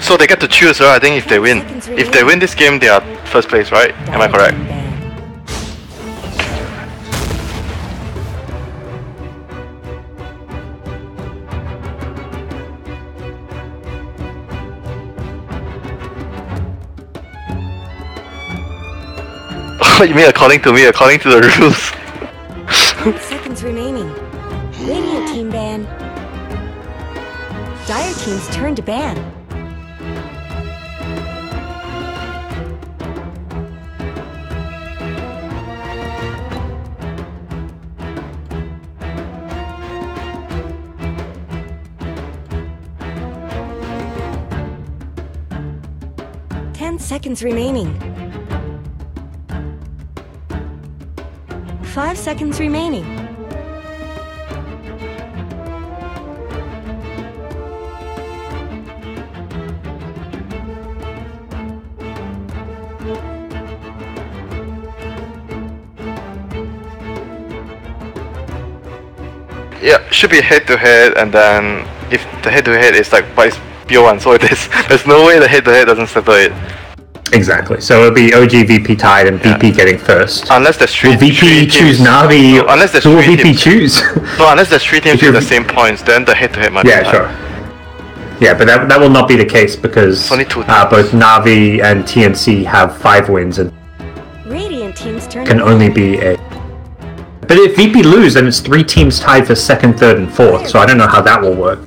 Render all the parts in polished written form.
So they get to choose, right? I think if they win. If they win this game, they are first place, right? Am I correct? Oh, you mean according to me, according to the rules? 10 seconds remaining. Radiant team ban. Dire team's turn to ban. Seconds remaining. 5 seconds remaining. Yeah, should be head to head, and then if the head to head is like, but it's BO1, so it is. There's no way the head to head doesn't settle it. Exactly. So it'll be OG VP tied and VP getting first. Unless there's three. Will VP choose Navi? No, unless there's who will three VP teams. choose? No, unless there's 3 teams with the same points, then the head-to-head might be tied. Sure. Yeah, but that will not be the case because only 2 both Navi and TNC have 5 wins and Radiant team's turn can only be a. But if VP lose, then it's 3 teams tied for 2nd, 3rd, and 4th. So I don't know how that will work.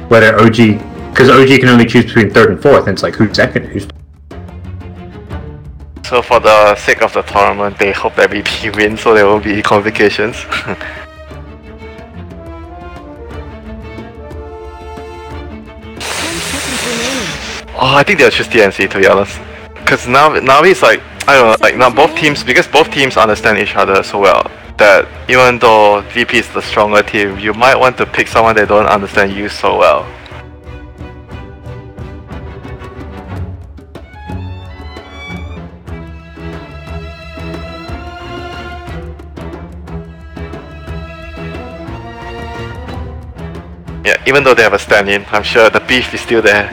Whether OG, because OG can only choose between 3rd and 4th, and it's like who's 2nd, who's. So for the sake of the tournament, they hope that VP wins, so there won't be complications. Oh, I think they'll choose TNC, to be honest. Because now it's like, I don't know, like now both teams, because both teams understand each other so well, that even though VP is the stronger team, you might want to pick someone that don't understand you so well. Yeah, even though they have a stand-in, I'm sure the beef is still there.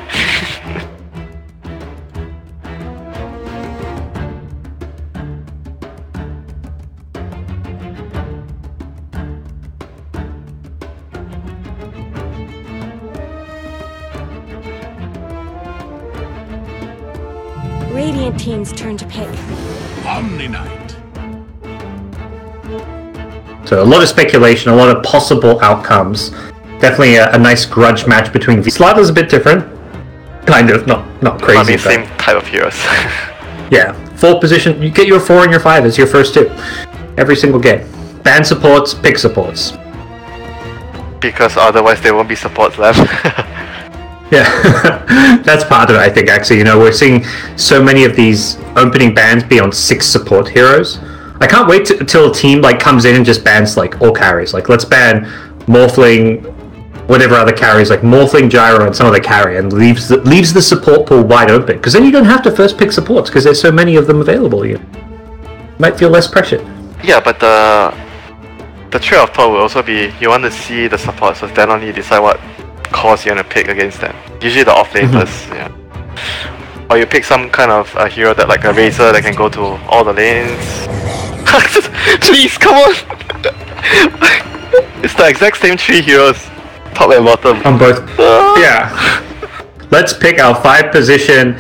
Radiant team's turn to pick. Omni Knight. So a lot of speculation, a lot of possible outcomes. Definitely a nice grudge match between V. Slather's a bit different. Kind of, not crazy. I mean, same type of heroes. Yeah, 4 position. You get your 4 and your 5 as your first 2. Every single game. Ban supports, pick supports. Because otherwise there won't be supports left. Yeah, that's part of it, I think, actually. You know, we're seeing so many of these opening bans be on 6 support heroes. I can't wait until a team like comes in and just bans like all carries. Like, let's ban Morphling, whatever other carries, like Morphling, Gyro, and some other carry, and leaves the support pool wide open. Because then you don't have to first pick supports, because there's so many of them available. You might feel less pressured. Yeah, but the trade-off thought will also be, you want to see the supports, so then only you decide what cores you're going to pick against them. Usually the off-laners, yeah. Or you pick some kind of a hero that, like a Razor, that can go to all the lanes. Please, come on! It's the exact same 3 heroes, top and bottom. On both. Yeah. Let's pick our 5 position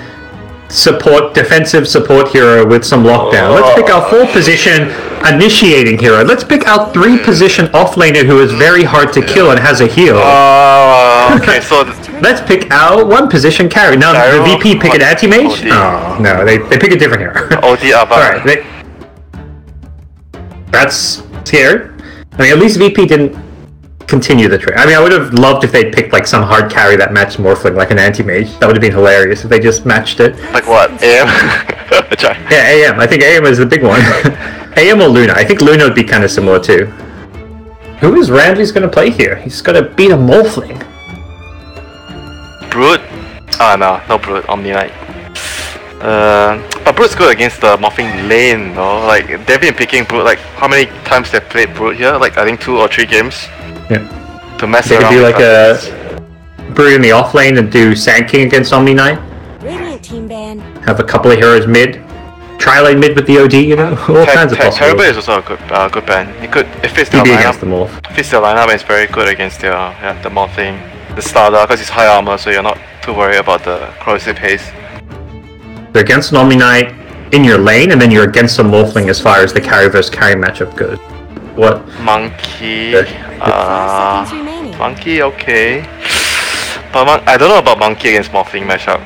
support, defensive support hero with some lockdown. Let's pick our 4 position initiating hero. Let's pick our 3 position offlaner who is very hard to kill and has a heal. Okay, so let's pick our 1 position carry. Now Gyro, the VP pick an anti-mage? OD. Oh, no, they pick a different hero. OD Avar. Alright, that's scary. I mean, at least VP didn't continue the trade. I mean, I would have loved if they'd picked like some hard carry that matched Morphling, like an anti-mage. That would have been hilarious if they just matched it. Like what? AM? Yeah, AM. I think AM is the big one. AM or Luna. I think Luna would be kind of similar too. Who is Ramsey's going to play here? He's got to beat a Morphling. Brood? Ah, no Brood. Omni Knight. But Brood's good against the Morphing lane, though. Like, they've been picking Brood, like, how many times they've played Brood here? Like, I think 2 or 3 games. Yeah. To mess They around. could be like Brew in the off lane and do Sand King against Omni Knight. Radiant team ban. Have a couple of heroes mid. Tri-lane mid with the OD, you know? All kinds of Terrible possibilities. is also a good ban. He could, it fits their TB against the lineup. Morph. Fits their lineup and it's very good against the Morph thing. The starter, because he's high armor, so you're not too worried about the corrosive haste. They're against an Omni Knight in your lane, and then you're against a Morphling as far as the carry versus carry matchup goes. What? Monkey. 5 seconds remaining. Monkey, okay. But I don't know about Monkey against Morphling matchup.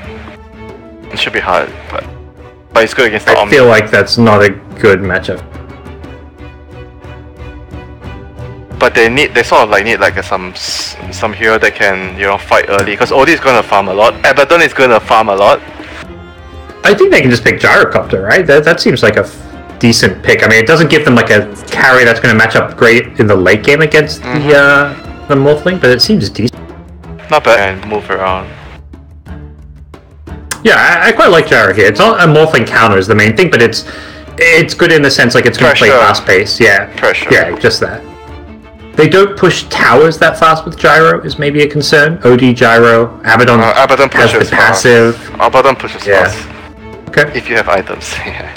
It should be hard, but it's good against the I Omni. feel like that's not a good matchup. But they sort of need like some hero that can fight early, because OD is gonna farm a lot. Abaddon is gonna farm a lot. I think they can just pick Gyrocopter, right? That seems like a decent pick. I mean, it doesn't give them like a carry that's going to match up great in the late game against the Morphling, but it seems decent. Not bad and move around. Yeah, I quite like Gyro here. It's not a Morphling counter is the main thing, but it's good in the sense like it's going to play Pressure. fast pace. Yeah, Pressure. Yeah, just that. They don't push towers that fast with Gyro is maybe a concern. OD Gyro, Abaddon, Abaddon has pushes the passive. fast. Abaddon pushes Yeah. fast. Okay, If you have items. Yeah.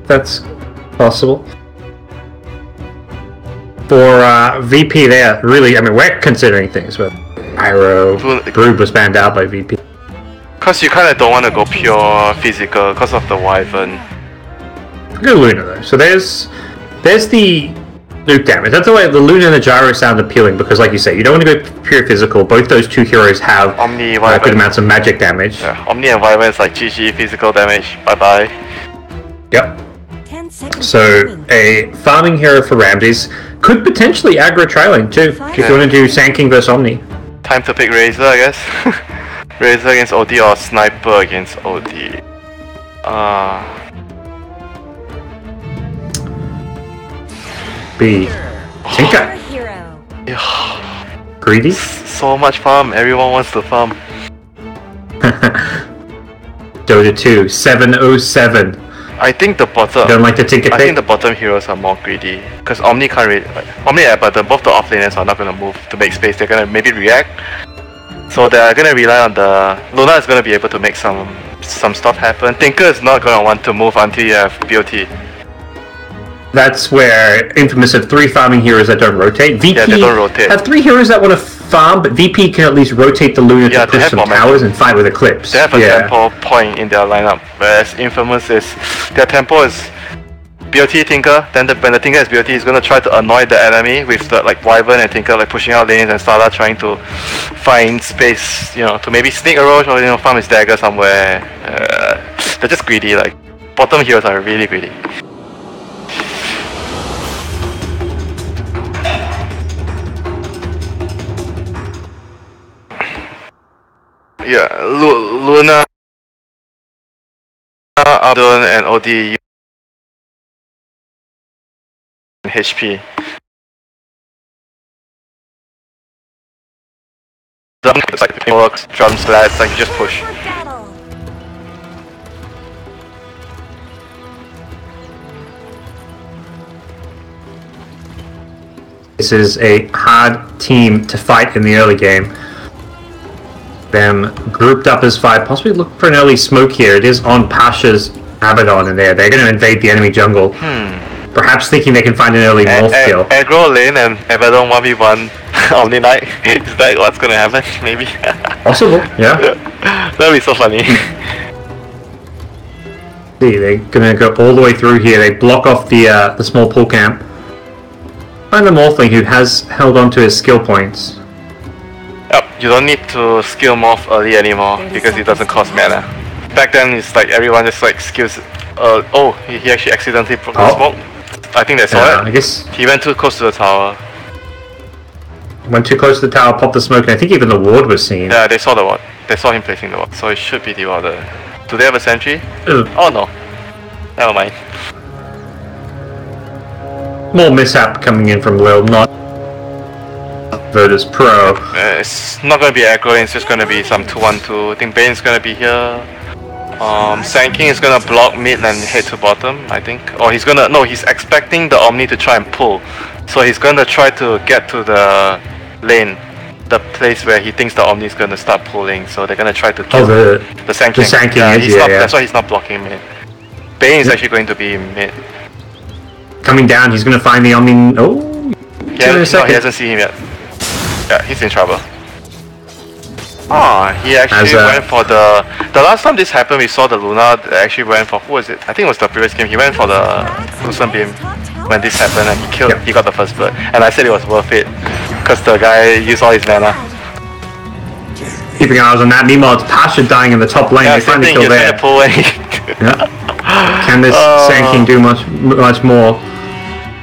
that's possible. For VP there, really, I mean, we're considering things, but Brood was banned out by VP. Because you kind of don't want to go pure physical because of the Wyvern. Good Luna though. So there's the nuke damage. That's why the Luna and the Gyro sound appealing, because like you say, you don't want to go pure physical. Both those two heroes have Omni, good Wyvern. amounts of magic damage. Yeah, Omni and Wyvern is like GG physical damage. Bye bye. Yep. 10 seconds So remaining. a farming hero for Ramses could potentially aggro tri-lane too, if you want to do Sand King versus Omni. Time to pick Razor, I guess. Razor against OD or Sniper against OD. B. You're Tinker. a hero. Greedy. So much farm. Everyone wants to farm. Dota 2. 707. I think the bottom. Don't like the Tinker I pick? think the bottom heroes are more greedy because Omni can't really. Omni and Abaddon, both the offlaners are not gonna move to make space. They're gonna maybe react. So they're gonna rely on the Luna is gonna be able to make some stuff happen. Tinker is not gonna want to move until you have BOT. That's where Infamous have 3 farming heroes that don't rotate. VP Yeah, they don't rotate. have 3 heroes that want to farm, but VP can at least rotate the Luna Yeah, to they push have some momentum. towers and fight with Eclipse. They have a yeah. tempo point in their lineup, whereas Infamous is their tempo is BOT Tinker. Then when the Tinker has BOT, he's gonna try to annoy the enemy with the like Wyvern and Tinker like pushing out lanes and Starla trying to find space, to maybe sneak a roach or farm his dagger somewhere. They're just greedy. Like bottom heroes are really greedy. Yeah, Luna, Abaddon, and OD and HP. It's like works, drum slats, like you just push. Battle. This is a hard team to fight in the early game. Them grouped up as 5, possibly look for an early smoke here. It is on Pasha's Abaddon in there. They're going to invade the enemy jungle. Perhaps thinking they can find an early morph kill. Aggro lane and Abaddon 1v1 Omni Knight. Is that what's gonna happen? Maybe. Possible, yeah. That'd be so funny. See, they're going to go all the way through here. They block off the small pool camp. Find the Morphling who has held on to his skill points. Yep, you don't need to skill morph early anymore because it doesn't cost mana. Back then, it's like everyone just like skills. He actually accidentally broke the smoke. I think they saw it. I guess He went too close to the tower. went too close to the tower, popped the smoke, and I think even the ward was seen. Yeah, they saw the ward. They saw him placing the ward, so it should be the order. Do they have a sentry? Ugh. Oh no. Never mind. More mishap coming in from Lil, not Virtus.Pro. It's not gonna be aggro, it's just gonna be some 2-1-2. I think Bane's gonna be here. Sand King is gonna block mid and head to bottom, I think. Or he's expecting the Omni to try and pull. So he's gonna try to get to the lane the place where he thinks the Omni is gonna start pulling, so they're gonna try to kill the Sand King. That's why he's not blocking mid. Bane is actually going to be mid. Coming down, he's gonna find the Omni. Oh, yeah, no, he hasn't seen him yet. Yeah, he's in trouble. Oh, he actually went for the last time this happened, we saw the Luna actually went for, who was it? I think it was the previous game. He went for the Lucent Beam when this happened, and he got the first blood. And I said it was worth it because the guy used all his mana. Keeping eyes on that. Meanwhile, it's Pasha dying in the top lane. They find the kill there. Can this Sand King do much more?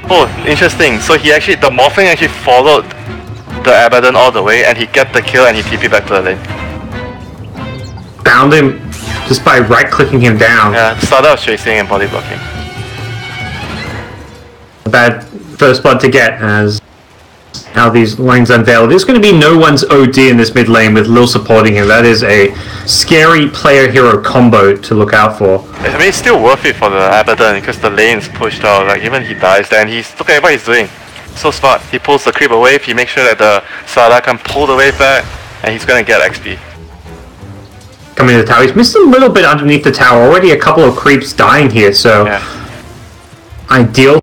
Oh, interesting. So he actually, the Morphling actually followed the Abaddon all the way, and he get the kill and he TP back to the lane. Found him just by right-clicking him down. Yeah, started off chasing and body blocking. A bad first blood to get as how these lanes unveil. There's going to be no one's OD in this mid lane with Lil supporting him. That is a scary player-hero combo to look out for. I mean, it's still worth it for the Abaddon because the lane's pushed out. Like, even he dies, then look at what he's doing. So smart. He pulls the creep away, he makes sure that the Sada can pull the wave back, and he's gonna get XP. Coming to the tower, he's missed a little bit underneath the tower. Already a couple of creeps dying here, so ideal.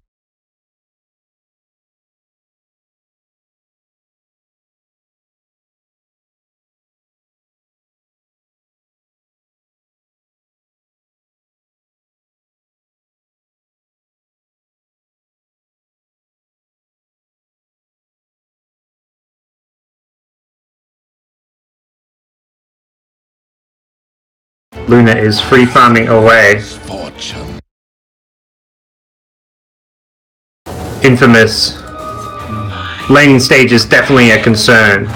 Luna is free farming away. Infamous. Laning stage is definitely a concern.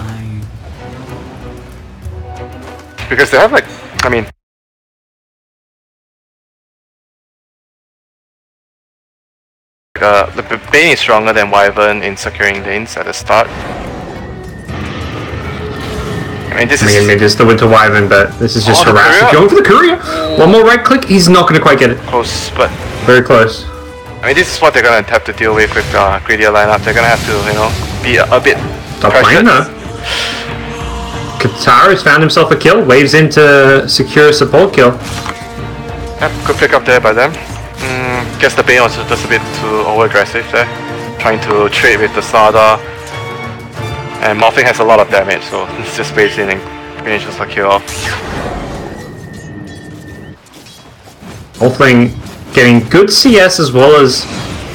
Because they have like, I mean, the Bane is stronger than Wyvern in securing lanes at the start. I mean, maybe it's the Winter Wyvern, but this is just harassing. Going for the courier. One more right click. He's not going to quite get it. Close, but very close. I mean, this is what they're going to have to deal with greedier lineup. They're going to have to, you know, be a bit. Top lane, though. Katara has found himself a kill. Waves in to secure a support kill. Yep, good pick up there by them. Guess the Bane was just a bit too over aggressive there, trying to trade with the Sada. And Morphling has a lot of damage, so it's just waves in and finishes the kill off. Morphling getting good CS as well as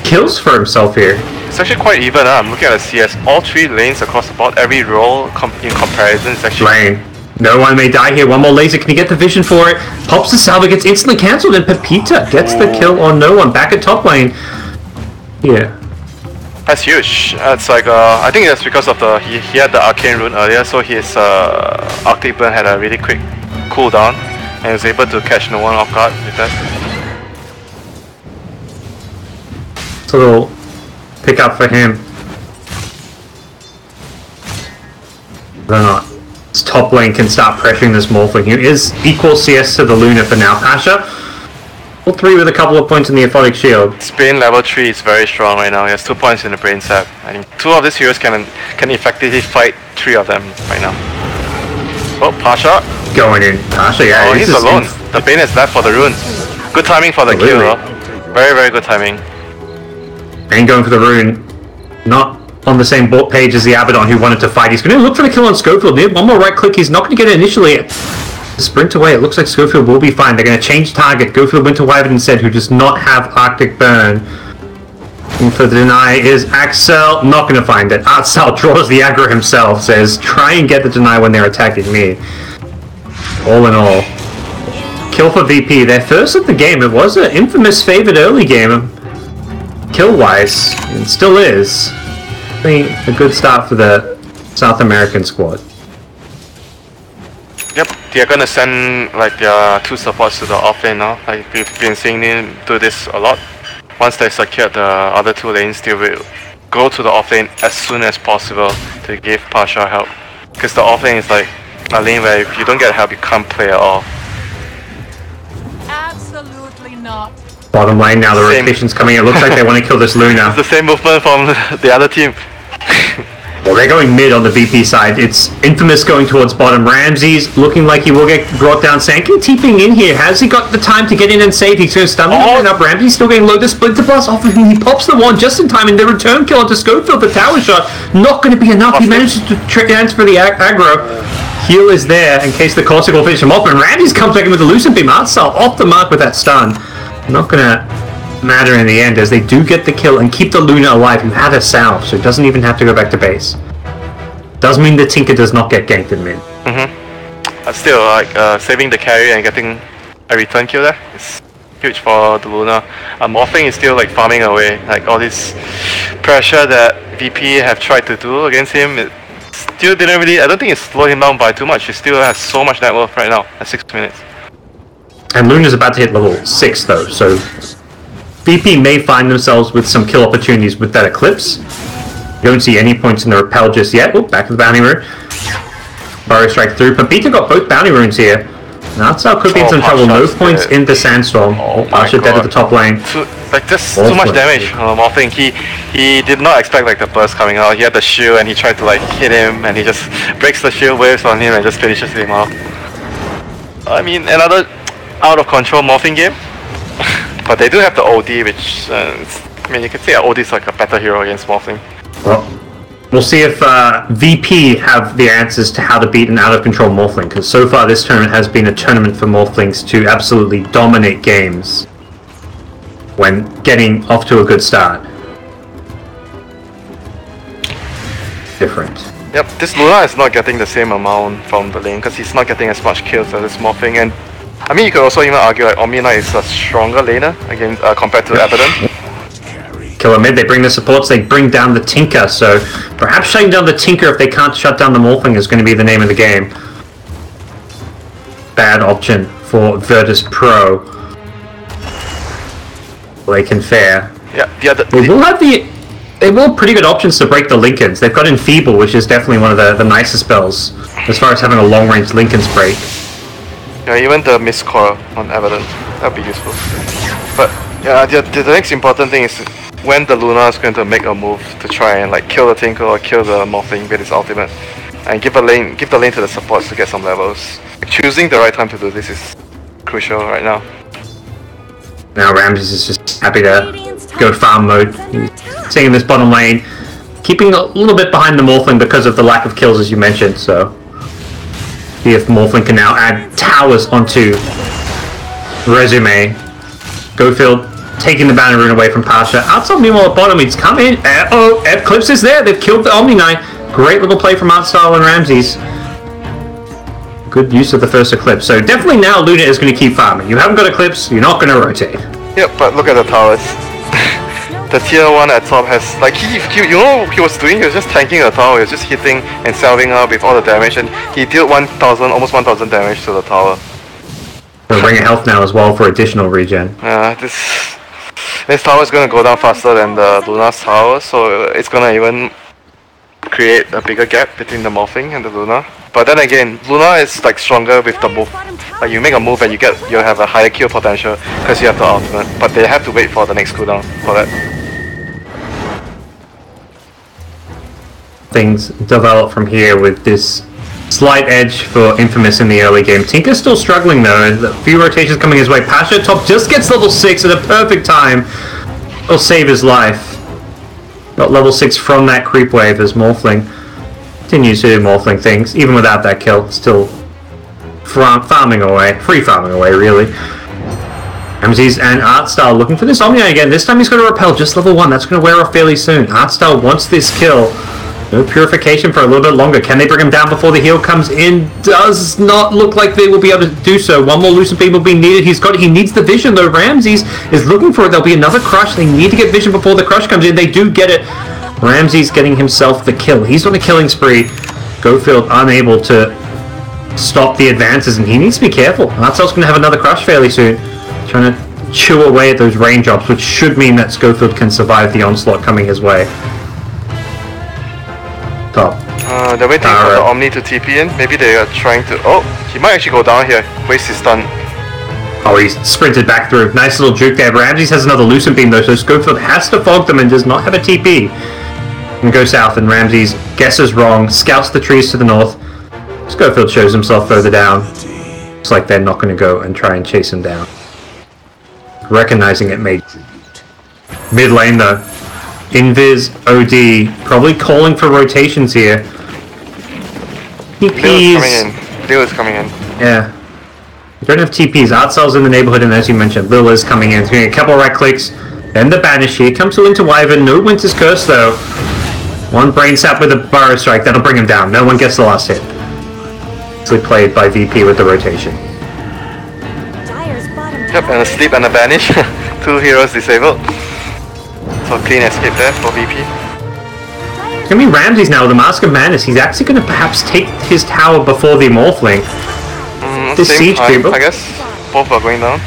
kills for himself here. It's actually quite even. I'm looking at the CS. All three lanes across the board, every role in comparison is actually... Lane. No one may die here. One more laser. Can he get the vision for it? Pops the salvo, gets instantly cancelled, and Pepita gets the kill on no one. Back at top lane. Yeah. That's huge. It's like I think that's because of he had the arcane rune earlier, so his Arctic burn had a really quick cooldown, and he was able to catch no one off guard with that. It's a little pick up for him. Whether or not his top lane can start pressuring this Morphling. He is equal CS to the Luna for now. Pasha. All three with a couple of points in the Aphotic Shield. Spain level 3 is very strong right now. He has 2 points in the Brain Sap. I think 2 of these heroes can effectively fight 3 of them right now. Oh, Pasha. Going in. Pasha, yeah. Oh, he's alone. The Bane is left for the rune. Good timing for the kill though. Very, very good timing. Bane going for the rune. Not on the same page as the Abaddon who wanted to fight. He's going to look for the kill on Schofield. One more right click. He's not going to get it initially. Sprint away. It looks like Schofield will be fine. They're going to change target. Go for the Winter Wyvern instead, who does not have Arctic Burn. And for the deny is Axel. Not going to find it. Artsal draws the aggro himself. Says, try and get the deny when they're attacking me. All in all. Kill for VP. Their first of the game. It was an infamous favored early game. Kill-wise. And still is. I think a good start for the South American squad. Yep, they're gonna send like their 2 supports to the offlane now. Like we've been seeing them do this a lot. Once they secure the other 2 lanes, they will go to the offlane as soon as possible to give Pasha help. Because the offlane is like a lane where if you don't get help, you can't play at all. Absolutely not. Bottom lane now, the rotation's coming. It looks like they want to kill this Luna. It's the same movement from the other team. Well, they're going mid on the VP side. It's Infamous going towards bottom. Ramses looking like he will get brought down. Sankey TPing in here. Has he got the time to get in and save? He's going to stun him up. Ramses still getting low. The Splinter Blast off of him. He pops the one just in time, and the return kill onto Schofield. The tower shot not going to be enough. He manages to transfer the aggro. Heal is there in case the Corsic will finish him off. And Ramses comes back in with the Lucent Beam. Artsal off the mark with that stun. Not going to matter in the end, as they do get the kill and keep the Luna alive, who had a salve, so it doesn't even have to go back to base. Does mean the Tinker does not get ganked in mid. Still, like, saving the carry and getting a return kill there is huge for the Luna. Morphing is still like farming away, like all this pressure that VP have tried to do against him, it still didn't really, I don't think it slowed him down by too much. He still has so much net worth right now at 6 minutes. And Luna's about to hit level 6 though, so VP may find themselves with some kill opportunities with that Eclipse. You don't see any points in the Repel just yet. Oh, back to the Bounty Rune. Burrow Strike through. Pepita got both Bounty Runes here. Natsal could be in some trouble. No points into Sandstorm. Pasha dead at the top lane. Just too much damage. Morphing. He did not expect like the burst coming out. He had the shield and he tried to like hit him, and he just breaks the shield waves on him and just finishes him off. I mean, another out of control Morphing game. But they do have the OD, which, I mean, you could say OD is like a better hero against Morphling. Well, we'll see if VP have the answers to how to beat an out-of-control Morphling, because so far this tournament has been a tournament for Morphlings to absolutely dominate games when getting off to a good start. Different. Yep, this Luna is not getting the same amount from the lane, because he's not getting as much kills as this Morphling, and I mean, you could also even argue like Omni Knight is a stronger laner against compared to Abaddon. Killer mid, they bring the supports, they bring down the Tinker, so perhaps shutting down the Tinker if they can't shut down the Morphling is going to be the name of the game. Bad option for Virtus.Pro. They can fare. Yeah, they will have pretty good options to break the Lincolns. They've got Enfeeble, which is definitely one of the nicer spells as far as having a long-range Lincoln's break. Yeah, even the Mist Coil on Abaddon, that would be useful. But yeah, the next important thing is when the Luna is going to make a move to try and like kill the Tinker or kill the Morphling with his ultimate, and give the lane to the supports to get some levels. Like, choosing the right time to do this is crucial right now. Now Ramses is just happy to go farm mode. He's staying in this bottom lane, keeping a little bit behind the Morphling because of the lack of kills, as you mentioned. So see if Morphling can now add towers onto Resume. Gofield taking the Bounty Rune away from Pasha. Outside, meanwhile, at bottom, he's come in. Eclipse is there. They've killed the Omni Knight. Great little play from Artsal and Ramses. Good use of the first Eclipse. So definitely now Luna is going to keep farming. You haven't got Eclipse, you're not going to rotate. Yep, but look at the towers. The tier 1 at top has, like, you know what he was doing? He was just tanking the tower. He was just hitting and salving up with all the damage, and he dealt almost 1,000 damage to the tower. So Ring of Health now as well for additional regen. This tower is going to go down faster than the Luna's tower, so it's going to even create a bigger gap between the Morphling and the Luna. But then again, Luna is like stronger with the move. Like you make a move and you have a higher kill potential because you have the ultimate. But they have to wait for the next cooldown for that. Things develop from here with this slight edge for Infamous in the early game. Tinker's still struggling though. A few rotations coming his way. Pasha top just gets level 6 at a perfect time. It'll save his life. Got level 6 from that creep wave as Morphling continues to do Morphling things, even without that kill. Still farming away, free farming away really. Ramses and Artstar looking for this Omni again. This time he's going to repel just level 1. That's going to wear off fairly soon. Artstar wants this kill. No purification for a little bit longer. Can they bring him down before the heal comes in? Does not look like they will be able to do so. One more Lucent Beam will be needed. He needs the vision though. Ramses is looking for it. There'll be another crush. They need to get vision before the crush comes in. They do get it. Ramses getting himself the kill. He's on a killing spree. Gofield unable to stop the advances, and he needs to be careful. Artsal's going to have another crush fairly soon. Trying to chew away at those range ops, which should mean that Schofield can survive the onslaught coming his way. Top. They're waiting for the Omni to TP in. Maybe they are trying to... Oh, he might actually go down here. Waste his stun. Oh, he's sprinted back through. Nice little juke there. Ramses has another Lucent Beam though, so Schofield has to fog them and does not have a TP. and go south, and Ramses guesses wrong, scouts the trees to the north. Schofield shows himself further down. Looks like they're not going to go and try and chase him down. Recognizing it made mid lane though. Invis, OD, probably calling for rotations here. TPs. Lil is coming in. Yeah. You don't have TPs. Artcel's in the neighborhood, and as you mentioned, Lil is coming in. He's getting a couple right clicks. Then the banish here. Comes to Winter Wyvern. No Winter's Curse though. One brain sap with a Burrow Strike. That'll bring him down. No one gets the last hit. Easily played by VP with the rotation. Yep, and a sleep and a banish. 2 heroes disabled. So clean escape there for VP. It's going to be Ramses now with the Mask of Madness. He's actually going to perhaps take his tower before the Morphling. This siege creep, I guess. Both are going down.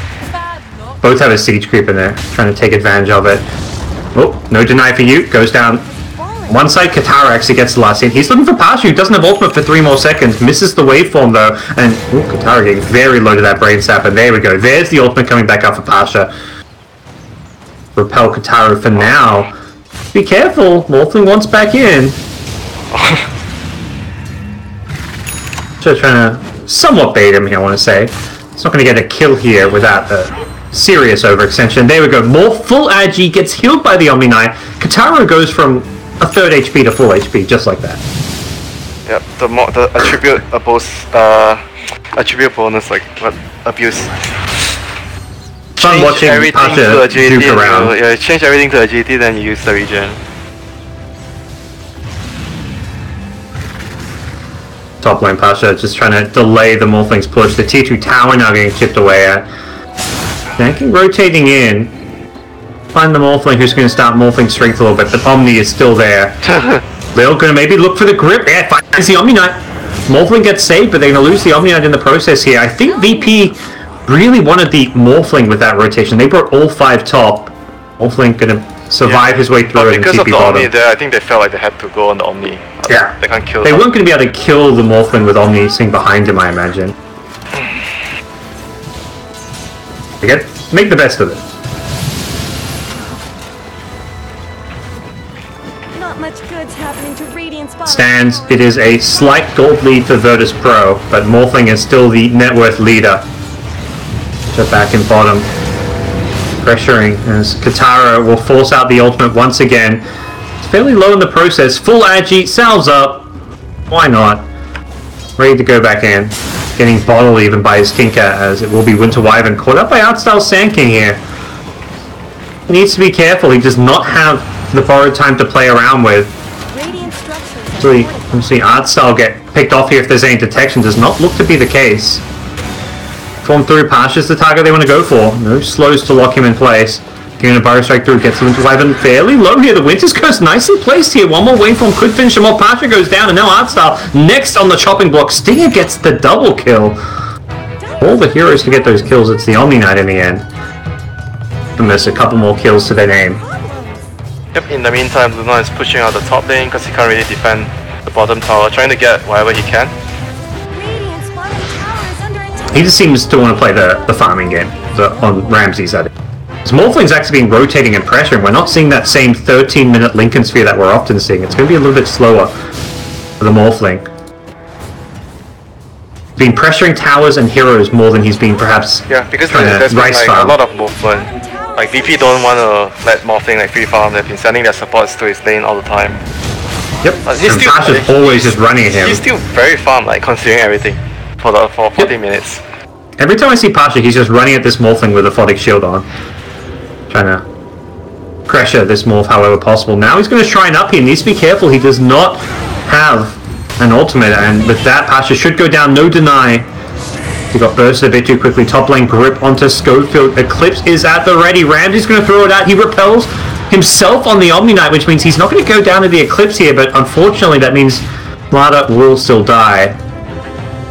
Both have a siege creep in there, trying to take advantage of it. Oh, no deny for you. Goes down. One side, Katara actually gets the last hit. He's looking for Pasha, who doesn't have ultimate for 3 more seconds. Misses the waveform though, and Katara getting very low to that brain sap, and there we go. There's the ultimate coming back up for Pasha. Repel Katara for now. Be careful, Morphling wants back in. Just trying to somewhat bait him here, I want to say. It's not going to get a kill here without a serious overextension. There we go. More full Agi gets healed by the Omni Knight. Katara goes from a 3rd HP to full HP, just like that. Yep, the attribute bonus, like what abuse. Fun watching Pasha duke around. Yeah, change everything to agility, then you use the regen. Top lane Pasha just trying to delay the Morphling's push. The T2 tower now getting chipped away at. Tanking rotating in. Find the Morphling who's going to start Morphling strength a little bit, but Omni is still there. They're going to maybe look for the grip. Yeah, finds the Omni Knight. Morphling gets saved, but they're going to lose the Omni Knight in the process here. I think VP really wanted the Morphling with that rotation. They brought all 5 top. Morphling going to survive his way through it and because TP of the bottom. Omni there, I think they felt like they had to go on the Omni. Yeah. They can't kill They them. weren't going to be able to kill the Morphling with Omni sitting behind him, I imagine. Again, make the best of it. Not much good's happening to Radiant's bottom Stands, tower. it is a slight gold lead for Virtus.Pro, but Morphling is still the net worth leader. So back in bottom. Pressuring as Katara will force out the ultimate once again. It's fairly low in the process. Full Agi, salves up. Why not? Ready to go back in. Getting bottled even by his Tinker, as it will be Winter Wyvern caught up by Artstyle Sand King here. He needs to be careful. He does not have the borrowed time to play around with. Radiant structures. So we'll see Artstyle get picked off here if there's any detection. Does not look to be the case. Form through, Pasha's the target they want to go for. No slows to lock him in place. Getting a Burrow Strike through, gets the Winter Wyvern fairly low here. The Winter's Curse nicely placed here. One more waveform could finish him off. Pasha goes down, and now Artstyle next on the chopping block. Stinger gets the double kill. All the heroes to get those kills. It's the Omni Knight in the end. And there's a couple more kills to their name. Yep, in the meantime, Luna is pushing out the top lane because he can't really defend the bottom tower, trying to get whatever he can. Radiant's bottom tower is under attack. He just seems to want to play the farming game on Ramses' side. Morphling's actually been rotating and pressuring. We're not seeing that same 13-minute Lincoln Sphere that we're often seeing. It's going to be a little bit slower for the Morphling. Been pressuring towers and heroes more than he's been perhaps because trying there's to been rice like, farm. a lot of movement. Like VP don't want to let Morphling like free farm. They've been sending their supports to his lane all the time. Yep, He's and still- Pasha's always just running at him. He's still very farm, like considering everything for 40 minutes. Every time I see Pasha, he's just running at this Morphling with a Photic Shield on. Trying to pressure this Morph however possible. Now he's going to shrine up here. He needs to be careful. He does not have an ultimate, and with that, Pasha should go down. No deny. He got bursted a bit too quickly. Top lane grip onto Schofield. Eclipse is at the ready. Ramsey's going to throw it out. He repels himself on the Omni Knight, which means he's not going to go down to the Eclipse here, but unfortunately that means Lada will still die.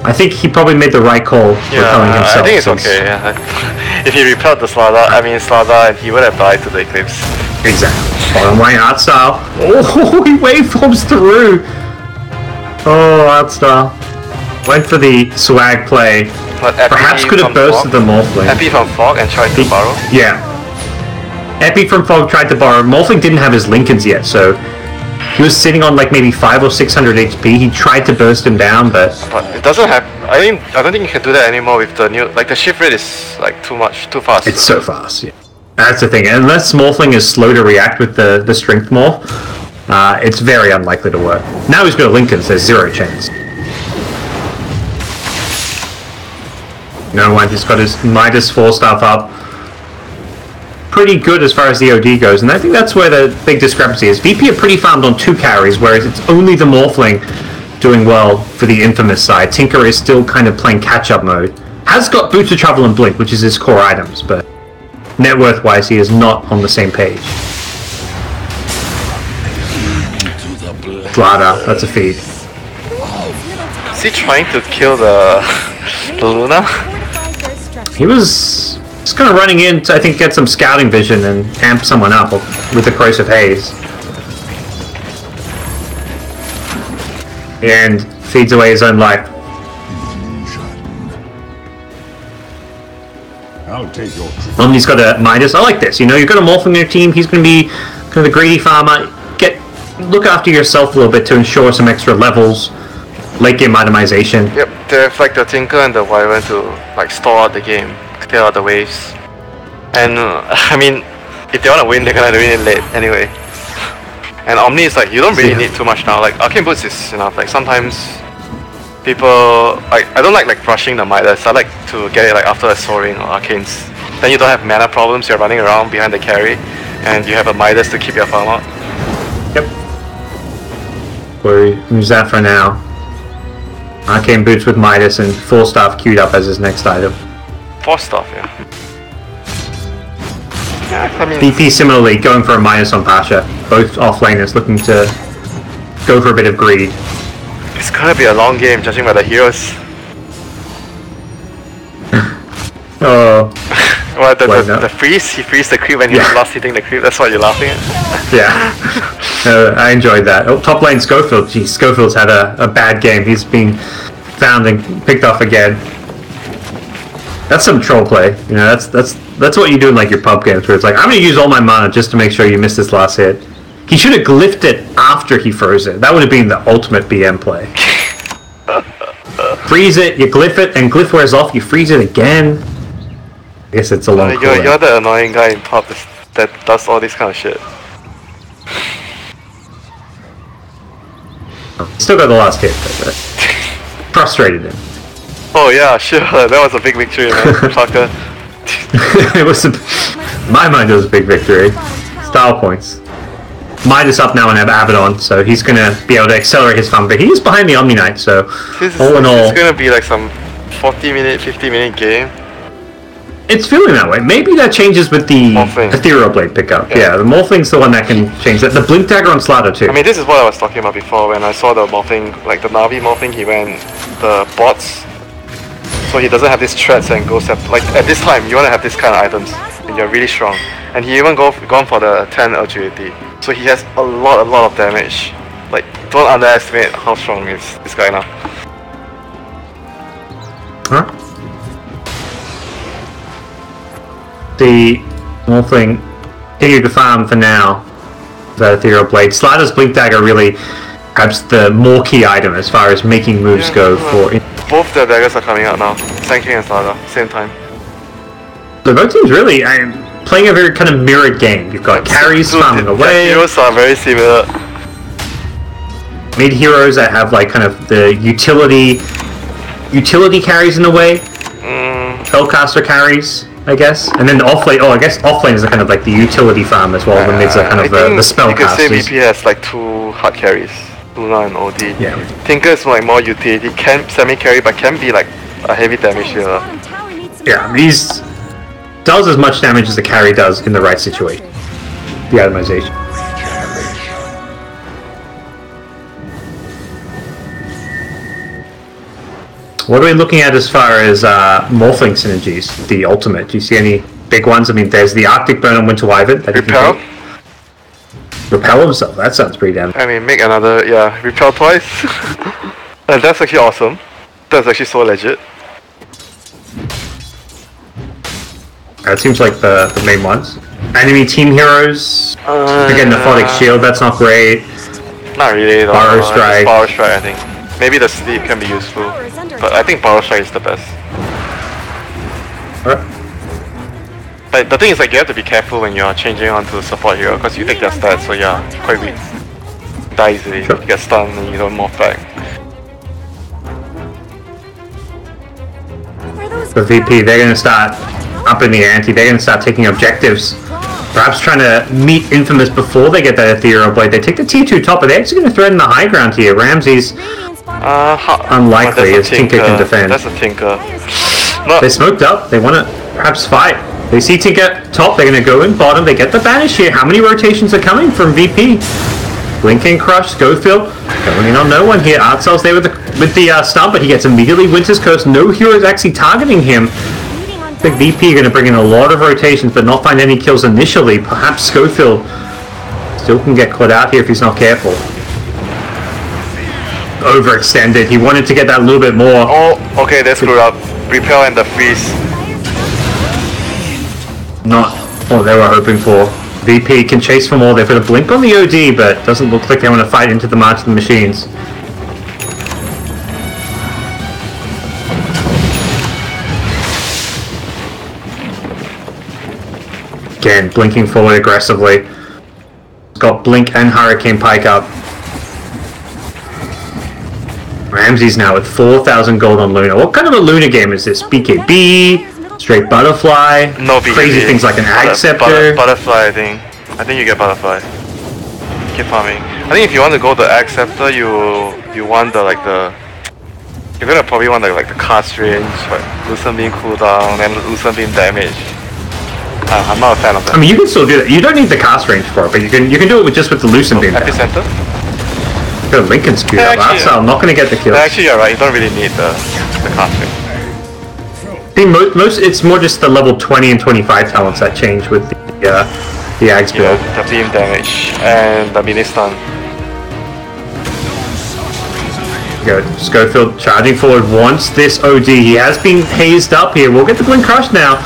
I think he probably made the right call repelling himself. I think it's since- okay, yeah. If he repelled the Slada, he would have died to the Eclipse. Exactly. Bottom lane Artstyle. Oh, he waveforms through. Oh, Artstyle. Went for the swag play. But Epi Perhaps could have from bursted the Fog. Morphling. Epi from Fog and tried to borrow. Yeah. Epi from Fog tried to borrow. Morphling didn't have his Lincolns yet, so He was sitting on like maybe 500 or 600 HP. He tried to burst him down, but it doesn't have. I don't think you can do that anymore with the new. Like the shift rate is like too fast. it's so fast. Yeah. That's the thing. Unless Morphling is slow to react with the strength morph, it's very unlikely to work. Now he's got a Lincoln, so there's zero chance. No one. He's got his Midas 4-staff up. Pretty good as far as the OD goes, and I think that's where the big discrepancy is. VP are pretty farmed on 2 carries, whereas it's only the Morphling doing well for the Infamous side. Tinker is still kind of playing catch-up mode. Has got Boots of Travel and Blink, which is his core items, but net worth-wise, he is not on the same page. Slada, that's a feed. Is he trying to kill the Luna? He was just kind of running in to, I think, get some scouting vision and amp someone up with the Corrosive Haze. And feeds away his own life. I'll take your trip. Omni's got a Midas. I like this. You know, you've got a Morph in your team. He's going to be kind of the greedy farmer. Look after yourself a little bit to ensure some extra levels. Late game itemization. Yep, they have like the Tinker and the Wyvern to like stall out the game, clear out the waves. And I mean, if they want to win, they're gonna win it late anyway. And Omni is like, you don't really need too much now. Like Arcane Boots is enough. Like sometimes people, I don't like rushing the Midas. I like to get it like after a Soaring or Arcanes. Then you don't have mana problems. You're running around behind the carry, and you have a Midas to keep your farm out. Yep. We'll use that for now. Arcane Boots with Midas and 4-staff queued up as his next item. 4-staff, yeah. I mean, VP similarly going for a Midas on Pasha. Both off-laners looking to go for a bit of greed. it's gonna be a long game judging by the heroes. Oh. Well, the freeze, he freezed the creep when he was last hitting the creep, that's what you're laughing at? Yeah. I enjoyed that. Oh, top lane Schofield. Geez, Schofield's had a bad game. He's been found and picked off again. That's some troll play. You know, that's what you do in like your pub games where it's like, I'm gonna use all my mana just to make sure you miss this last hit. He should have glyphed it after he froze it. That would have been the ultimate BM play. Freeze it, you glyph it, and glyph wears off, you freeze it again. I guess it's a long You're the annoying guy in pub that does all this kind of shit. Still got the last hit, but frustrated him. Oh yeah, sure, that was a big victory, man, fucker. It was in my mind it was a big victory. Style points. Midas up now and have Abaddon, so he's gonna be able to accelerate his farm, but he is behind the Omni Knight, so all in all, it's gonna be like some 40-minute, 50-minute game. it's feeling that way. Maybe that changes with the Morphling. Ethereal Blade pickup. Yeah, the Morphling's the one that can change that. The Blink Dagger on Slaughter too. I mean, this is what I was talking about before when I saw the morphing, like the Navi morphing, he went the bots. So he doesn't have these threats and goes like at this time you want to have this kind of items and you're really strong. And he even gone for the 10 agility. So he has a lot of damage. Like, don't underestimate how strong is this guy now. Huh? The Morphling continue to farm for now. The Ethereal Blade. Slider's Blink Dagger really perhaps the more key item as far as making moves go for. Both the daggers are coming out now. Sanctuary and Slaughter, same time. So both teams really playing a very kind of mirrored game. You've got carries farming away. Heroes are very similar. Mid heroes that have like kind of the utility carries in a way. Spellcaster carries, I guess. And then the offlane. Oh, I guess offlane is kind of like the utility farm as well. The mids are kind of the spellcasters. You could say VP has like 2 hard carries, Luna and OD. Yeah. Tinker is like more utility, can semi-carry, but can be like a heavy damage dealer. Yeah, these does as much damage as the carry does in the right situation. The itemization. What are we looking at as far as Morphling synergies? The ultimate. Do you see any big ones? I mean, there's the Arctic Burn on Winter Wyvern. Repel? Repel himself. That sounds pretty damn. I mean, make another, repel twice. And that's actually awesome. That's actually so legit. That seems like the main ones. Enemy team heroes. Again, Nephotic Shield. That's not great. Not really though. Borrow Just strike. Borrow strike, I think. Maybe the sleep can be useful, but I think borrow strike is the best. Alright. But the thing is, like, you have to be careful when you're changing onto support hero, because you take their stats, so yeah, quite weak. Die easily, Sure. you get stunned and you don't morph back. For VP, they're going to start upping the ante. They're going to start taking objectives. Perhaps trying to meet Infamous before they get that Ethereal Blade. They take the tier 2 top, but they're actually going to threaten the high ground here. Ramsey's unlikely as Tinker can defend. That's a Tinker. No. They smoked up. They want to perhaps fight. They see Tinker top. They're going to go in bottom. They get the banish here. How many rotations are coming from VP? Blinking Crush, Schofield going in on no one here. Artcel's there with the stump, but he gets immediately Winter's Curse. No heroes actually targeting him. I think VP are going to bring in a lot of rotations, but not find any kills initially. Perhaps Schofield still can get caught out here if he's not careful. Overextended. He wanted to get that a little bit more. Oh, okay, they screwed up. Repel and the freeze. Not what they were hoping for. VP can chase for more. They've got a blink on the OD, but doesn't look like they want to fight into the March of the Machines. Again, blinking forward aggressively. Got Blink and Hurricane Pike up. Ramsey's now with 4,000 gold on Luna. What kind of a Luna game is this? BKB? Straight Butterfly? No BKB. Crazy things like an Ag Scepter? Butterfly, I think. I think you get Butterfly. Keep farming. I think if you want to go the Ag Scepter, you want the you're gonna probably want the cast range, like Lucent Beam cooldown and Lucent Beam damage. I'm not a fan of that. I mean, you can still do that. You don't need the cast range for it, but you can do it with just with the Lucent Beam. Epicenter? Got Lincoln Spear up. That's I'm not going to get the kill. Actually, you're right. You don't really need the cast range. I think most it's more just the level 20 and 25 talents that change with the Ags build. Yeah, the beam damage and the mini stun. Good. Schofield charging forward wants this OD. He has been hazed up here. We'll get the Blink Crush now.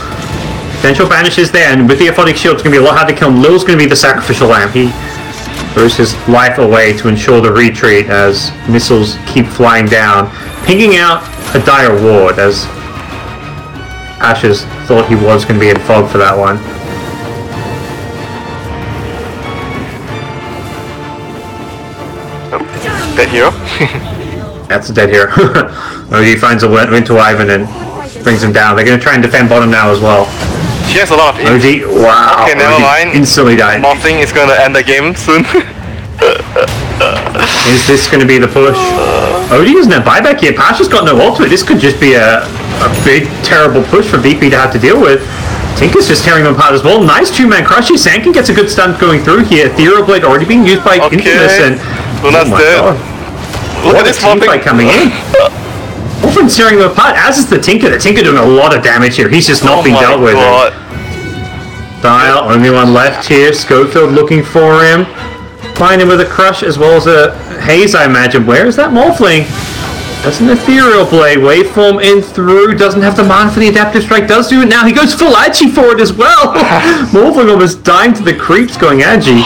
Potential banish is there, and with the Aphotic Shield, it's going to be a lot harder to kill him. Lil's going to be the sacrificial lamb. He throws his life away to ensure the retreat as missiles keep flying down, pinging out a dire ward as Ashes thought he was going to be in fog for that one. Oh, dead hero? That's a dead hero. OD finds a Winter Wyvern and brings him down. They're going to try and defend bottom now as well. She has a lot of OD, wow. Okay, never OD mind. Instantly died. Morphing is going to end the game soon. Is this going to be the push? OD doesn't have buyback here. Pasha's got no ultimate. This could just be a big, terrible push for VP to have to deal with. Tinker's just tearing them apart as well. Nice two-man crush here. Sankin gets a good stun going through here. Ethereal Blade already being used by Infamous, and Luna's dead. Look at this team fight coming in. Wolfen's tearing them apart, as is the Tinker. The Tinker doing a lot of damage here. He's just not being dealt with. Dial, only one left here. Schofield looking for him. Find him with a crush as well as a haze, I imagine. Where is that Morphling? That's an Ethereal Blade. Waveform in through. Doesn't have the mana for the Adaptive Strike. Does do it now. He goes full Agi for it as well. Morphling almost dying to the creeps going Agi.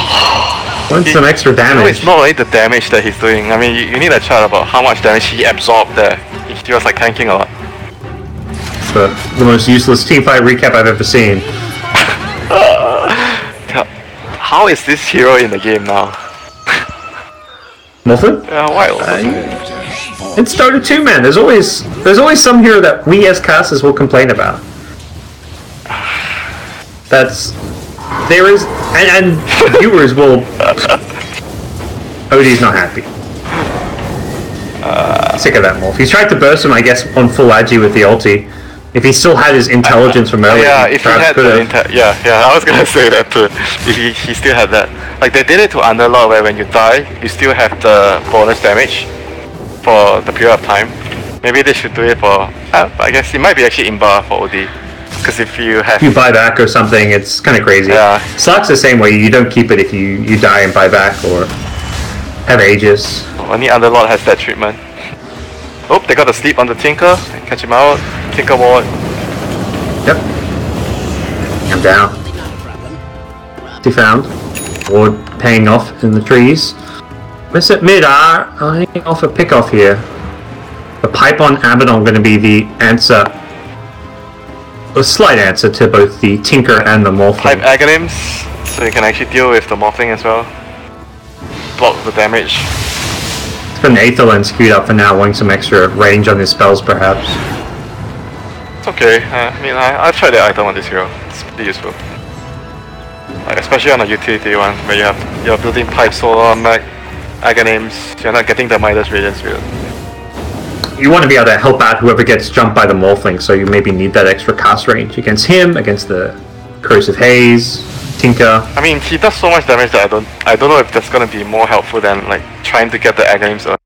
Wants some extra damage. It's not only the damage that he's doing. I mean, you need a chart about how much damage he absorbed there. He was like tanking a lot. The most useless teamfight recap I've ever seen. How is this hero in the game now? Morphling? Yeah, why? It's Dota 2, man. There's always some hero that we as casters will complain about. There is, and viewers will. OD's not happy. Sick of that morph. He's tried to burst him, I guess, on full Agi with the ulti. If he still had his intelligence from earlier, yeah, if he had the I was gonna say that too. If he still had that, like they did it to Underlord, where when you die, you still have the bonus damage for the period of time. Maybe they should do it for. I guess it might be actually in bar for OD, because if you buy back or something, it's kind of crazy. Yeah, Slack's the same way. You don't keep it if you die and buy back or have Aegis. Only Underlord has that treatment. Oh, they got the sleep on the Tinker. Catch him out. Tinker ward. Yep. I'm down. He found. Ward paying off in the trees. Miss it mid are eyeing off a pick off here. The pipe on Abaddon going to be the answer. A slight answer to both the Tinker and the Morphling. Pipe Aghanim's, so you can actually deal with the Morphling as well. Block the damage. It's got an Aether Lens queued up for now, wanting some extra range on his spells perhaps. It's okay. I mean, I've tried the item on this hero. It's pretty useful. Like, especially on a utility one, where you're building Pipe, Solar, Mag, Aghanims. You're not getting the Midas Radiance with it. You want to be able to help out whoever gets jumped by the Morphling, so you maybe need that extra cast range against him, against the Corrosive Haze, Tinker. I mean, he does so much damage that I don't know if that's gonna be more helpful than like trying to get the Aghanims on.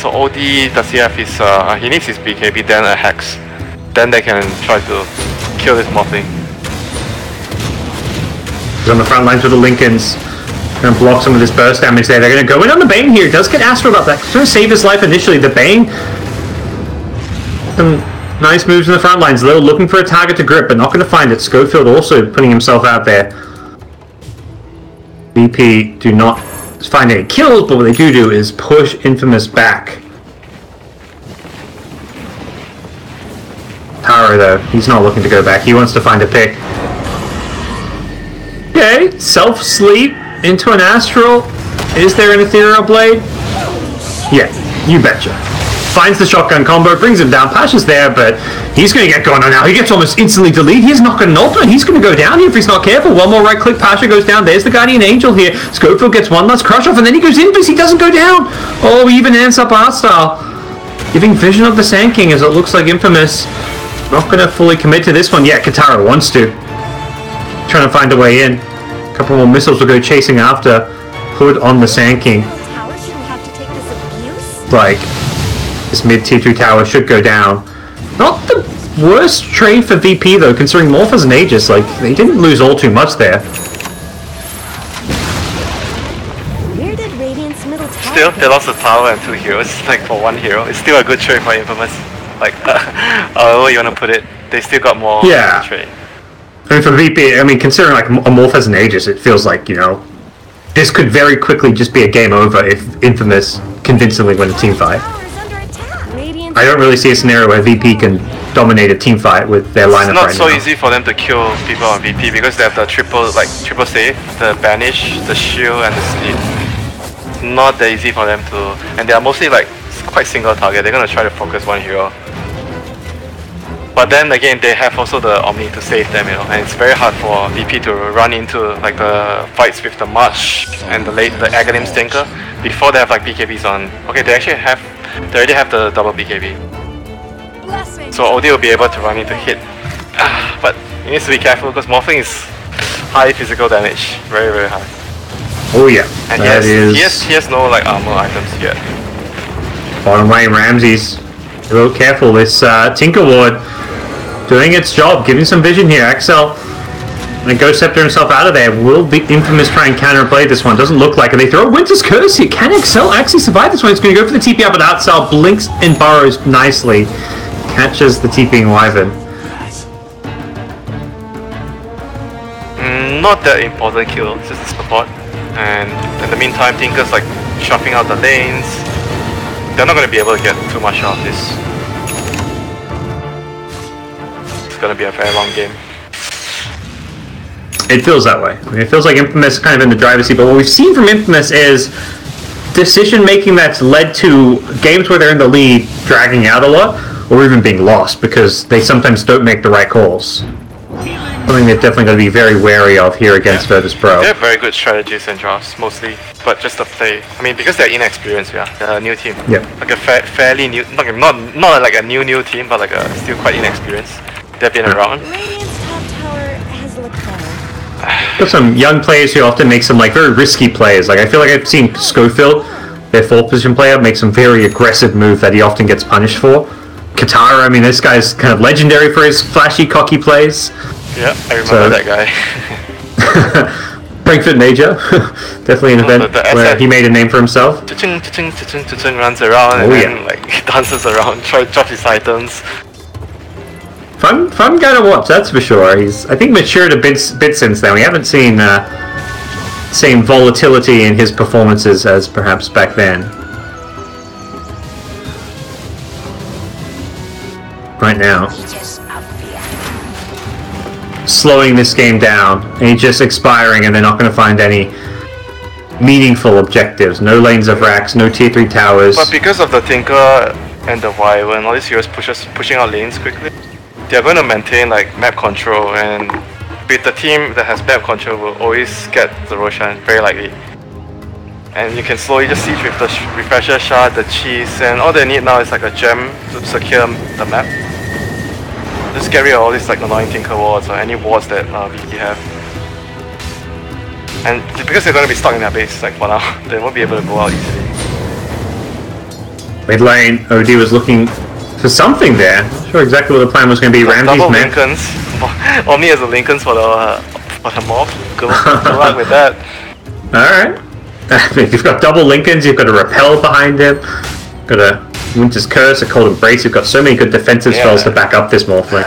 So OD, does he have his, he needs his BKB, then a Hex. Then they can try to kill this Morphling. He's on the front lines with the Lincolns. Gonna block some of this burst damage there. They're gonna go in on the Bane here. Does get Astro about that. He's gonna save his life initially. The Bane. Some nice moves in the front lines. Little looking for a target to grip, but not gonna find it. Schofield also putting himself out there. VP do not find any kills, but what they do is push Infamous back. Taro though, he's not looking to go back. He wants to find a pick. Okay, self-sleep into an Astral. Is there an Ethereal Blade? Yeah, you betcha. Finds the shotgun combo, brings him down. Pasha's there, but he's going to get going on now. He gets almost instantly deleted. He's not got an ultimate. He's going to go down here if he's not careful. One more right click, Pasha goes down. There's the Guardian Angel here. Schofield gets one last crush off, and then he goes in, but he doesn't go down. Oh, he even ends up art style. Giving vision of the Sand King as it looks like Infamous not going to fully commit to this one yet. Katara wants to. Trying to find a way in. A couple more missiles will go chasing after Hood on the Sand King. Tower shouldn't have to take this abuse. Like, this mid tier 2 tower should go down. Not the worst trade for VP though, considering Morphers and Aegis, like, they didn't lose all too much there. Where did Radiant's middle tower Still, they lost a tower and 2 heroes, like for 1 hero. It's still a good trade for Infamous. Like, however you want to put it, they still got more Yeah. to trade. I mean, for VP, I mean, considering like a Morphers and Aegis, it feels like, you know, this could very quickly just be a game over if Infamous convincingly win a team fight. is under attack? Radiant's I don't really see a scenario where VP can dominate a team fight with their lineup It's not right so now. easy for them to kill people on VP because they have the triple save, the banish, the shield, and the sleep. It's not that easy for them to, and they are mostly like quite single target. They're gonna try to focus one hero. But then again, they have also the Omni to save them, you know, and it's very hard for VP to run into like the fights with the March and the Aghanim Stinker before they have like BKBs on. Okay, they already have the double BKB. So OD will be able to run into hit. But he needs to be careful because Morphling is high physical damage, very very high. Oh yeah, and he has no like armor items yet. Bottom lane, Ramsey's a little careful. This Tinker Ward doing its job, giving some vision here. Axel and Ghost Scepter himself out of there. Will the Infamous try and counter and play this one? Doesn't look like it. They throw Winter's Curse here. Can Axel actually survive this one? It's going to go for the TP up, but Outsell blinks and burrows nicely. Catches the TPing Wyvern. Not that important kill, just the support. And in the meantime, Tinker's like chopping out the lanes. They're not going to be able to get too much out of this. It's going to be a very long game. It feels that way. I mean, it feels like Infamous kind of in the driver's seat, but what we've seen from Infamous is decision making that's led to games where they're in the lead dragging out a lot, or even being lost because they sometimes don't make the right calls. Something they're definitely going to be very wary of here against Virtus.Pro. They have very good strategies and drafts, mostly, but just the play. I mean, because they're inexperienced, yeah, they're a new team. Yeah. Like a fairly new, not like a new team, but like a still quite inexperienced. They've been around. Radiant's top tower has looked better. Got some young players who often make some like very risky plays. Like I feel like I've seen Schofield, their 4th position player, make some very aggressive move that he often gets punished for. Katara, I mean, this guy's kind of legendary for his flashy, cocky plays. Yeah, I remember that guy. Frankfurt Major, definitely an event where he made a name for himself. Runs around and then like dances around, drops his items. Fun guy to watch, that's for sure. He's, I think, matured a bit since then. We haven't seen same volatility in his performances as perhaps back then. Right now, slowing this game down, and he's just expiring, and they're not going to find any meaningful objectives. No lanes of racks, no tier 3 towers. But because of the Tinker and the Wyvern, all these heroes pushing out lanes quickly, they're going to maintain like map control, and with the team that has map control will always get the Roshan, very likely. And you can slowly just siege with the refresher shard, the cheese, and all they need now is like a gem to secure the map. Just get rid of all these like annoying Tinker wards or any wards that VP have. And because they're going to be stuck in their base like for now, they won't be able to go out easily. Mid lane, OD was looking for something there. Not sure exactly what the plan was going to be. Ramsey's double man. Lincolns. Omni has the Lincolns for the mob. Good luck with that. Alright. If you've got double Lincolns, you've got a Repel behind him. Got a Winter's Curse, a Cold Embrace. You've got so many good defensive spells to back up this Morphling.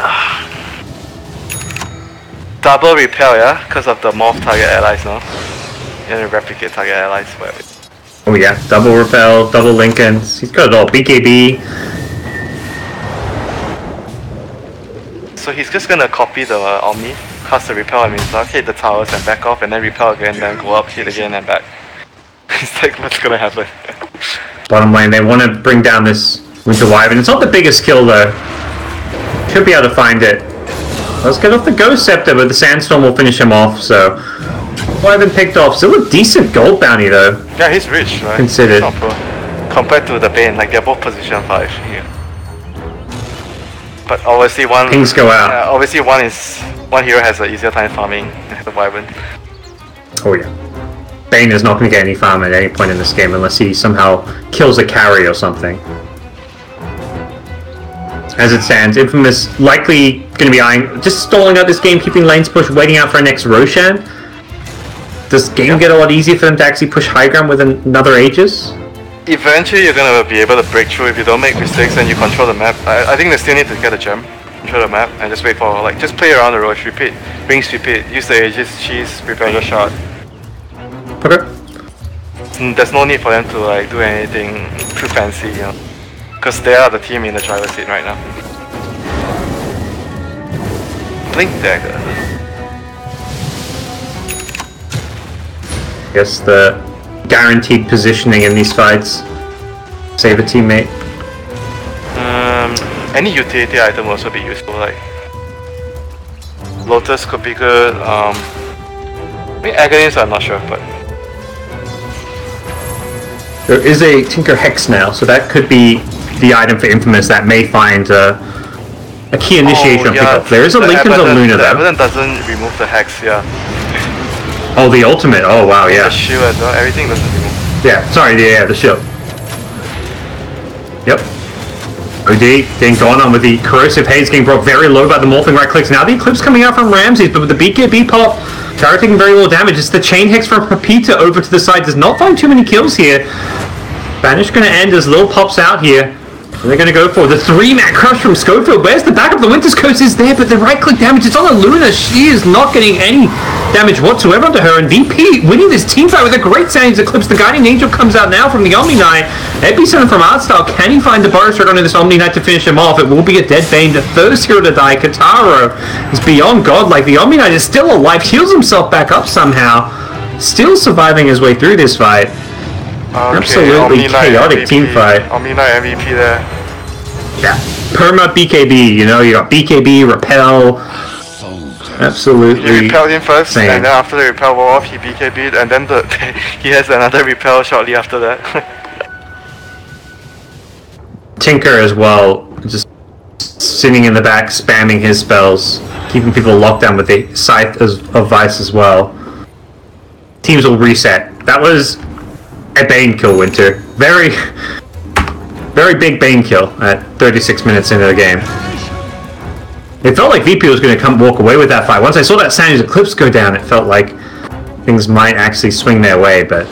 Double Repel, yeah? Because of the Morph target allies now. And replicate target allies, whatever. Oh yeah, double Repel, double Lincolns. He's got it all. BKB. So he's just gonna copy the Omni, cast the Repel on himself, hit the towers and back off, and then Repel again, then go up, hit again and back. It's like, what's gonna happen? Bottom lane, they want to bring down this Winter Wyvern. It's not the biggest kill though. Should be able to find it. Let's get off the Ghost Scepter, but the Sandstorm will finish him off, so Wyvern picked off. Still a decent gold bounty though. Yeah, he's rich, right? Considered. Not poor. Compared to the Bane, like they're both position 5 here. But obviously one... Pings go out. Obviously one hero has an easier time farming the Wyvern. Oh yeah. Bane is not going to get any farm at any point in this game unless he somehow kills a carry or something. As it stands, Infamous likely going to be eyeing, just stalling out this game, keeping lanes push, waiting out for a next Roshan. Does game get a lot easier for them to actually push high ground with another Aegis? Eventually you're going to be able to break through if you don't make mistakes and you control the map. I think they still need to get a gem, control the map, and just wait for, like, just play around the Rosh, repeat, rings repeat, use the Aegis, cheese, prepare your shot. Okay. There's no need for them to like do anything too fancy, you know, because they are the team in the driver's seat right now. Blink Dagger. Guess the guaranteed positioning in these fights. Save a teammate. Any utility item will also be useful, like Lotus could be good. I mean, Agonies I'm not sure, but There is a Tinker Hex now, so that could be the item for Infamous that may find a key initiation pickup. There is a Lincoln's of Luna the though. Abaddon doesn't remove the Hex, yeah. Oh, the ultimate. Oh wow, yeah. The shield as well, everything doesn't remove. Yeah, sorry, yeah, the shield. Yep. OD getting gone on with the Corrosive Haze getting brought very low by the morphing right clicks. Now the Eclipse coming out from Ramses, but with the BKB pop, Tara taking very little damage. It's the Chain Hex from Pepita over to the side. Does not find too many kills here. Banish going to end as Lil pops out here. And they're going to go for the 3-man crush from Schofield. Where's the backup? The Winter's Coast is there, but the right-click damage is on the Luna. She is not getting any damage whatsoever onto her. And VP winning this team fight with a great Sands Eclipse. The Guardian Angel comes out now from the Omni Knight. Epicenter from Artstyle. Can he find the Boris Red onto this Omni Knight to finish him off? It will be a dead Bane. The first hero to die, Kataro, is beyond godlike. The Omni Knight is still alive. Heals himself back up somehow. Still surviving his way through this fight. Okay, Absolutely chaotic MVP. team fight. Omni Knight MVP there. Yeah, perma BKB, you know, you got BKB, repel, absolutely. He repelled him first, same. and then after the repel wore off, he BKB'd, and then he has another repel shortly after that. Tinker as well, just sitting in the back, spamming his spells, keeping people locked down with the Scythe of Vice as well. Teams will reset. That was a Bane kill, Winter. Very big Bane kill at 36 minutes into the game. It felt like VP was going to walk away with that fight. Once I saw that Sandy's Eclipse go down, it felt like things might actually swing their way, but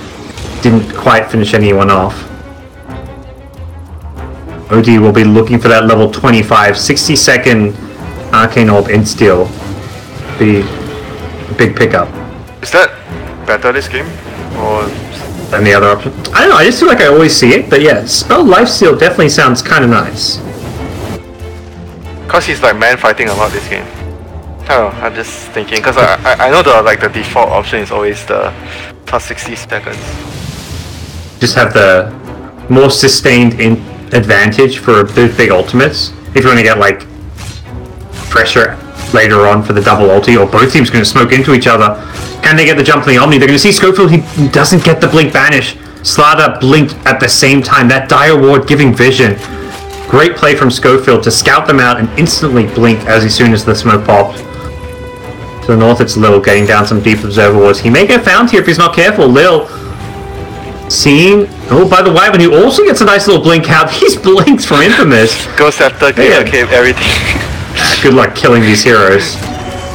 didn't quite finish anyone off. OD will be looking for that level 25, 60-second Arcane Orb Insteel. Be a big pickup. Is that better this game? Or Than the other option. I don't know, I just feel like I always see it, but yeah, Spell Lifesteal definitely sounds kind of nice. because he's like man fighting a lot this game. I don't know, I'm just thinking, because I know the default option is always the plus 60 seconds. Just have the more sustained advantage for big ultimates. If you want to get like pressure later on for the double ulti, or both teams going to smoke into each other. Can they get the jump on the Omni? They're going to see Schofield, he doesn't get the blink banish. Slaughter blinked at the same time. That Dire Ward giving vision. Great play from Schofield to scout them out and instantly blink as soon as the smoke popped. To the north it's Lil getting down some deep observer wards. He may get found here if he's not careful. Lil seeing, oh by the way, when he also gets a nice little blink out. These blinks from Infamous. Ghost Scepter, Cleaver Cape, everything. Good luck killing these heroes.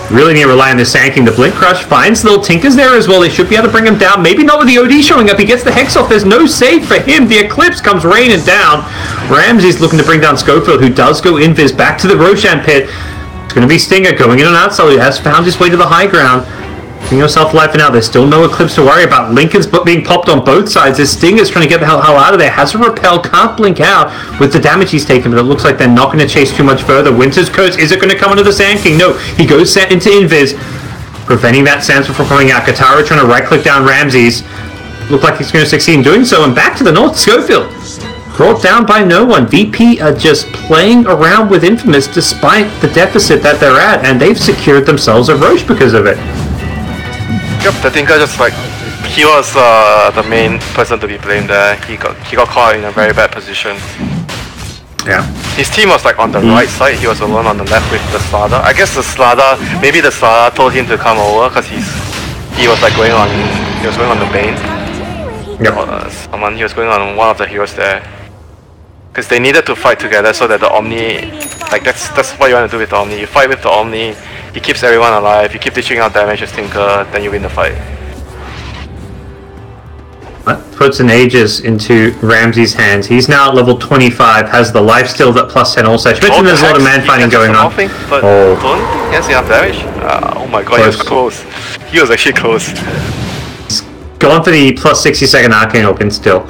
Really need to rely on the Sand King. The Blink Crush finds little Tinkers there as well. They should be able to bring him down. Maybe not with the OD showing up. He gets the Hex off. There's no save for him. The Eclipse comes raining down. Ramsey's looking to bring down Schofield, who does go invis back to the Roshan pit. It's going to be Stinger going in on outside. He has found his way to the high ground. Bring yourself alive for now. There's still no Eclipse to worry about. Lincoln's being popped on both sides. This Stinger's trying to get the hell out of there. Has a repel, can't blink out with the damage he's taken, but it looks like they're not going to chase too much further. Winter's Curse, is it going to come into the Sand King? No, he goes set into Invis, preventing that Sandstorm from coming out. Katara trying to right-click down Ramses. Look like he's going to succeed in doing so, and back to the north, Schofield. Brought down by no one. VP are just playing around with Infamous despite the deficit that they're at, and they've secured themselves a Roche because of it. Yep, the Tinker just like, he was the main person to be blamed there. He got caught in a very bad position. Yeah. His team was like on the right side, he was alone on the left with the Slaughter. I guess maybe the Slaughter told him to come over because he was like going on the Bane. Yep. He was going on one of the heroes there. Because they needed to fight together so that the Omni, like that's what you want to do with the Omni. You fight with the Omni, he keeps everyone alive, you keep dishing out damage as Tinker, then you win the fight. That puts an Aegis into Ramsey's hands. He's now at level 25, has the lifesteal that plus 10 also. There's a lot of man fighting going on. But don't he has enough damage? Oh my god, he was close. He was actually close. He's gone for the plus 60-second Arcane Open still.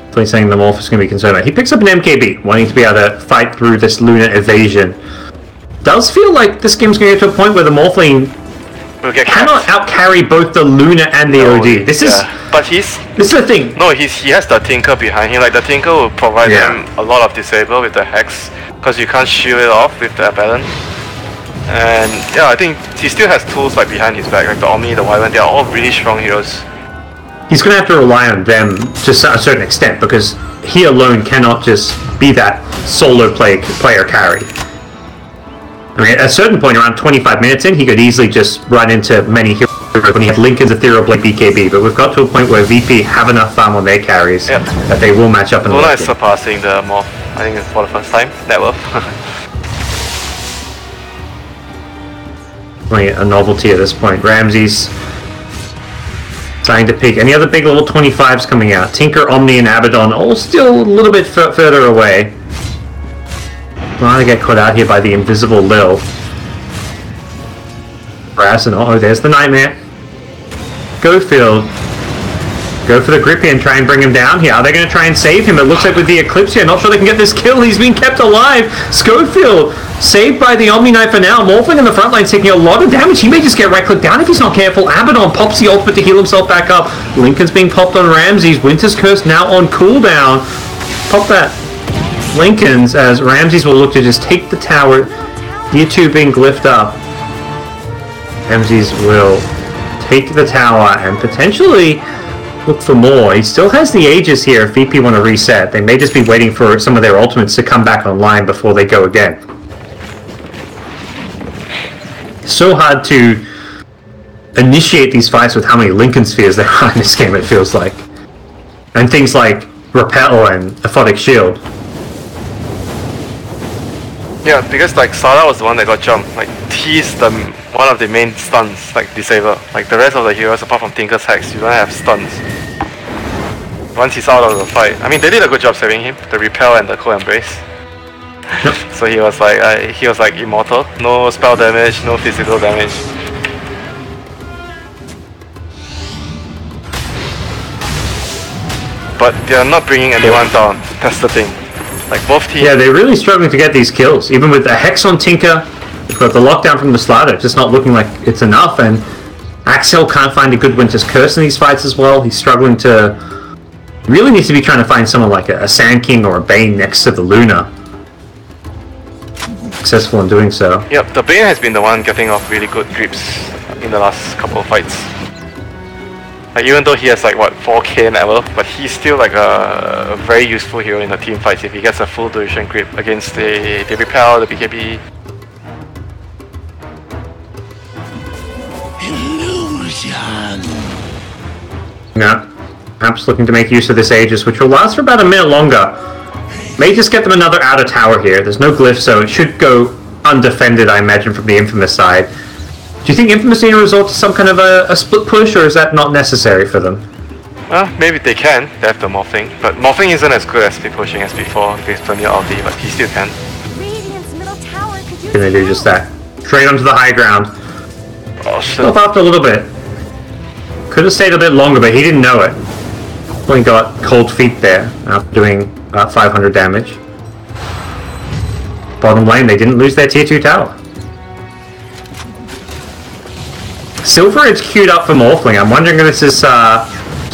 Definitely saying the Morph is going to be concerned about. He picks up an MKB, wanting to be able to fight through this Luna evasion. Does feel like this game's going to get to a point where the Morphling cannot outcarry both the Luna and the OD. This is the thing. No, he has the Tinker behind him. Like the Tinker will provide him a lot of disable with the Hex. because you can't shield it off with the balance. And yeah, I think he still has tools like behind his back, like the Omni, the Wyvern. They are all really strong heroes. He's going to have to rely on them to a certain extent, because he alone cannot just be that solo player carry. I mean, at a certain point, around 25 minutes in, he could easily just run into many heroes when he had Linken's Ethereal Blade BKB, but we've got to a point where VP have enough farm on their carries that they will match up in the Luna late is game. surpassing the Morph, I think it's for the first time, net worth. Really a novelty at this point. Ramsey's starting to peak. Any other big level 25s coming out? Tinker, Omni, and Abaddon all still a little bit further away. Trying to get caught out here by the invisible Lil. Brass and oh, there's the Nightmare. Go Field. Go for the grip here and try and bring him down here. Are they going to try and save him? It looks like with the Eclipse here, not sure they can get this kill. He's being kept alive. Schofield saved by the Omni Knife for now. Morphling in the front line taking a lot of damage. He may just get right-clicked down if he's not careful. Abaddon pops the ultimate to heal himself back up. Linken's being popped on Ramses. Winter's Curse now on cooldown. Pop that Linken's as Ramses will look to just take the tower. Year 2 being glyphed up. Ramses will take the tower and potentially look for more. He still has the Aegis here if VP want to reset. They may just be waiting for some of their ultimates to come back online before they go again. So hard to initiate these fights with how many Linken Spheres there are in this game, it feels like. And things like Repel and Aphotic Shield. Yeah, because like Sada was the one that got jumped. Like he's the one of the main stuns, like Disable. Like the rest of the heroes apart from Tinker's Hex, you don't have stuns. Once he's out of the fight. I mean they did a good job saving him, the Repel and the Cold Embrace. Yep. So he was like immortal. No spell damage, no physical damage. But they're not bringing anyone down, that's the thing. Like both teams. Yeah, they're really struggling to get these kills. Even with the Hex on Tinker, they've got the lockdown from the Slaughter, just not looking like it's enough. And Axel can't find a good Winter's Curse in these fights as well. He's struggling to... Really needs to be trying to find someone like a Sand King or a Bane next to the Luna. Successful in doing so. Yep, the Bane has been the one getting off really good grips in the last couple of fights. Like even though he has like what 4k net worth, but he's still like a very useful hero in the team fights if he gets a full duration grip against the Repel, the BKB. Illusion. Yeah, perhaps looking to make use of this Aegis, which will last for about a minute longer. May just get them another outer tower here. There's no glyph, so it should go undefended, I imagine, from the Infamous side. Do you think Infamous need to resort to some kind of a split push, or is that not necessary for them? Well, maybe they can. They have the Morphing, but Morphing isn't as good as split pushing as before with plenty of ulti, but he still can. Radiant's middle tower could use Gonna do just that. Straight onto the high ground. Oh shit. Up after a little bit. Could have stayed a bit longer, but he didn't know it. Only got cold feet there after doing 500 damage. Bottom lane, they didn't lose their tier 2 tower. Silver is queued up for Morphling. I'm wondering if this is to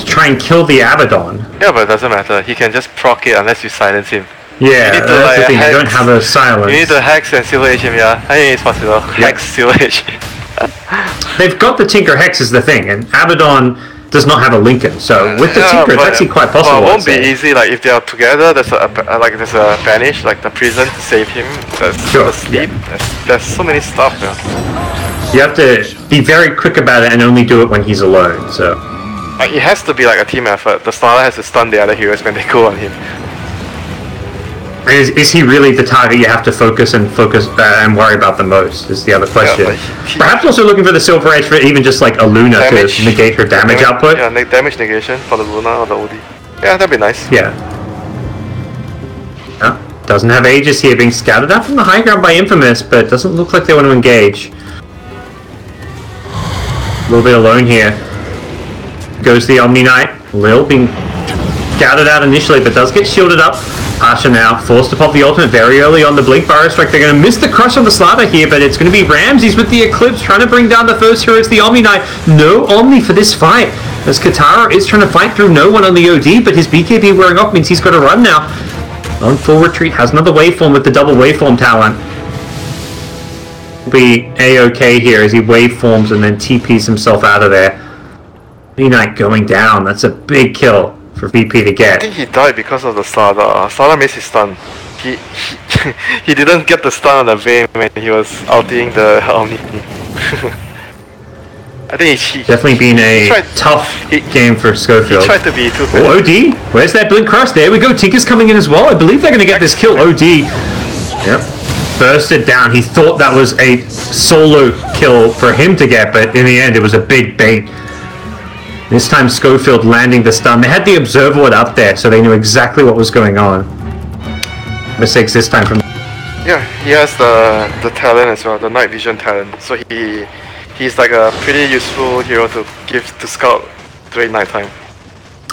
try and kill the Abaddon. Yeah, but it doesn't matter. He can just proc it unless you silence him. Yeah, You need to, that's like, the thing. hex. You don't have a silence. You need to Hex and Silver Age him, yeah. I think it's possible. Hex, Silver Age. They've got the Tinker Hex is the thing, and Abaddon does not have a Linken. So with the Tinker, it's actually quite possible. Well, it won't be easy. Like if they are together, there's a banish, like the prison to save him. There's Sure, the sleep. There's so many stuff. Yeah. You have to be very quick about it and only do it when he's alone. So Like, it has to be like a team effort. The Starter has to stun the other heroes when they go on him. is he really the target you have to focus and worry about the most? Is the other question. Yeah, Perhaps also looking for the Silver Edge for even just like a Luna Damage. to negate her damage output. Yeah, damage negation for the Luna or the OD. Yeah, that'd be nice. Yeah. Yeah. Doesn't have Aegis here, being scouted out from the high ground by Infamous, but doesn't look like they want to engage. A little bit alone here. Goes the Omni Knight. Lil being scouted out initially, but does get shielded up. Asha now forced to pop the ultimate very early on the Blink Burrow Strike. They're going to miss the crush on the Slaughter here, but it's going to be Ramses with the Eclipse trying to bring down the first hero. It's the Omni Knight. No Omni for this fight, as Katara is trying to fight through no one on the OD, but his BKB wearing off means he's got to run now. On full retreat, has another waveform with the double waveform talent. Be A-OK here as he waveforms and then TPs himself out of there. Knight going down. That's a big kill for VP to I get. think he died because of the Slada. Slada missed his stun. He didn't get the stun on the Vayne when he was ulting the Omni. I think he Definitely been a tough game for Schofield. He tried to be too Oh, OD. Where's that blink cross? There we go. Tinker's coming in as well. I believe they're going to get this kill. OD. Yep. Bursted down. He thought that was a solo kill for him to get, but in the end it was a big bait. This time Schofield landing the stun. They had the observer ward up there, so they knew exactly what was going on. Mistakes this time from... Yeah, he has the talent as well, the night vision talent. So he's like a pretty useful hero to give to scout during nighttime.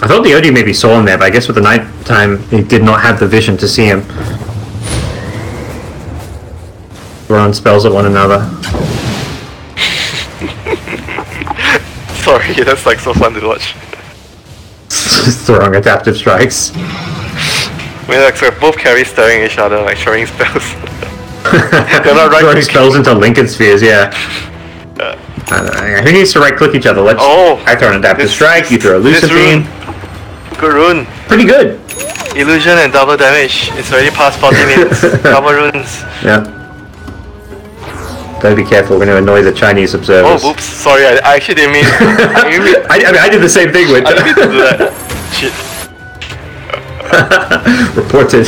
I thought the OD maybe saw him there, but I guess with the nighttime he did not have the vision to see him. Run spells at one another. Sorry, that's like so fun to watch. Just throwing adaptive strikes. I mean, like, so both carries staring at each other, like throwing spells. They're not right throwing spells into Lincoln spheres, yeah. Who needs to right click each other? I throw an adaptive strike, you throw a lucid beam. Good rune. Pretty good. Illusion and double damage. It's already past 40 minutes. Double runes. Yeah. Gotta be careful, we're gonna annoy the Chinese observers. Oh, oops, sorry, I actually didn't mean... I did the same thing with... I didn't mean to do that. Shit. Reported.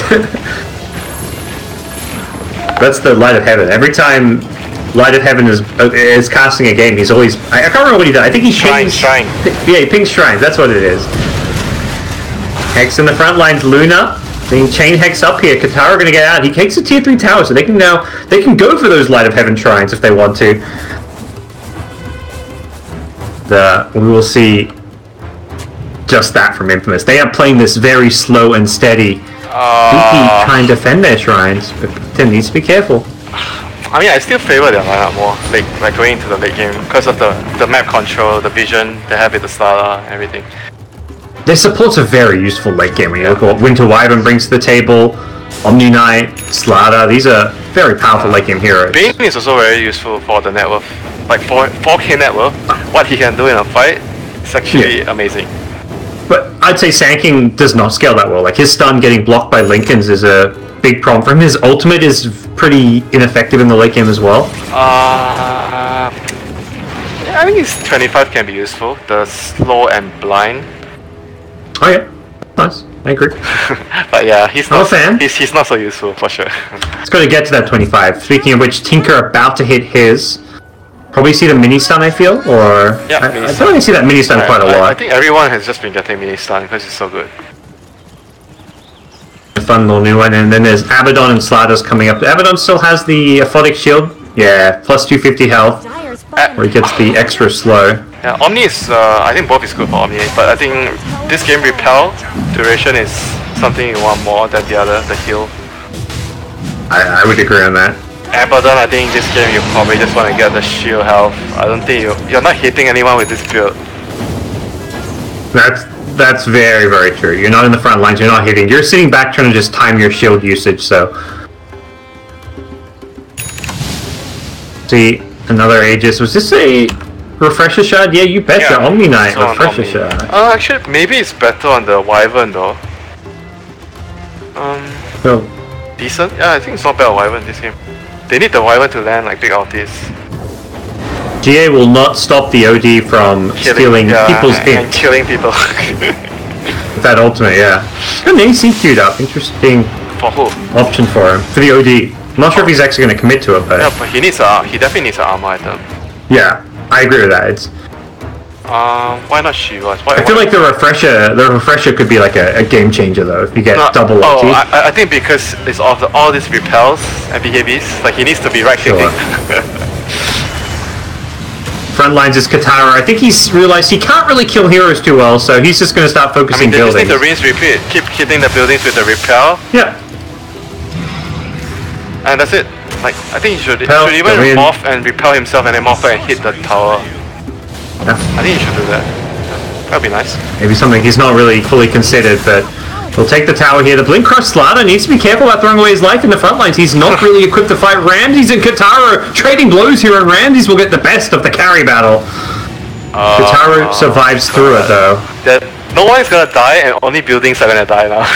That's the Light of Heaven. Every time Light of Heaven is casting a game, he's always... I can't remember what he does. I think he pings... Shrine. Yeah, he pings shrines, that's what it is. Hex in the front lines, Luna. Being chain hex up here, Katara gonna get out. He takes a tier 3 tower, so they can go for those Light of Heaven shrines if they want to. We will see just that from Infamous. They are playing this very slow and steady. VP try and defend their shrines, but Tim needs to be careful. I mean, I still favor their lineup more, like going into the late game because of the map control, the vision they have with the Slada, everything. Their supports are very useful late game. When you look at what Winter Wyvern brings to the table, Omni Knight, Slada, these are very powerful late game heroes. Bane is also very useful for the net worth. Like 4k net worth, what he can do in a fight is actually amazing. But I'd say Sand does not scale that well. Like his stun getting blocked by Lincolns is a big problem for him. His ultimate is pretty ineffective in the late game as well. Yeah, I think his 25 can be useful. The slow and blind. Oh yeah, nice. I agree. But yeah, he's not. I'm a fan. He's not so useful for sure. It's got to get to that 25. Speaking of which, Tinker about to hit his. Probably see the mini stun, I feel, or Yeah, I don't see that mini stun quite a lot. I think everyone has just been getting mini stun because it's so good. A fun little new one, and then there's Abaddon and Slada's coming up. Abaddon still has the Aphotic Shield, yeah, plus 250 health, where he gets the extra slow. Yeah, Omni is, I think both is good for Omni, but I think this game Repel duration is something you want more than the other, the heal. I would agree on that. Abaddon, I think this game you probably just want to get the shield health. I don't think you're not hitting anyone with this build. That's very, very true. You're not in the front lines, you're not hitting. You're sitting back trying to just time your shield usage, so... See, another Aegis. Was this a refresher shot? Yeah, you betcha. Yeah, Omni Knight, so refresher shot. Actually, maybe it's better on the Wyvern though. So, Decent? Yeah, I think it's not bad on Wyvern this game. They need the Wyvern to land like big ultis. GA will not stop the OD from stealing people's and killing people. That ultimate, yeah. Got an AC queued up. Interesting For who? option for him. For the OD. I'm not sure if he's actually going to commit to it, but... Yeah, but he definitely needs an armor item. Yeah, I agree with that. It's... Why not Shivas? I feel like the refresher could be like a game changer though, if you get double ulti. I think because it's all these repels and BKBs, like he needs to be right clicking. Front lines is Katara. I think he's realized he can't really kill heroes too well, so he's just going to start focusing buildings. They just need to rinse repeat. Keep hitting the buildings with the repel. Yeah. And that's it. Like, I think he should even morph and repel himself and then morph and hit the tower. Yeah. I think he should do that. That would be nice. Maybe something he's not really fully considered, but We'll take the tower here. The Blink Crush Slaughter needs to be careful about throwing away his life in the front lines. He's not really equipped to fight Ramses and Kataro. Trading blows here, and Ramses will get the best of the carry battle. Kataro survives through it, though. No one is gonna die, and only buildings are gonna die now.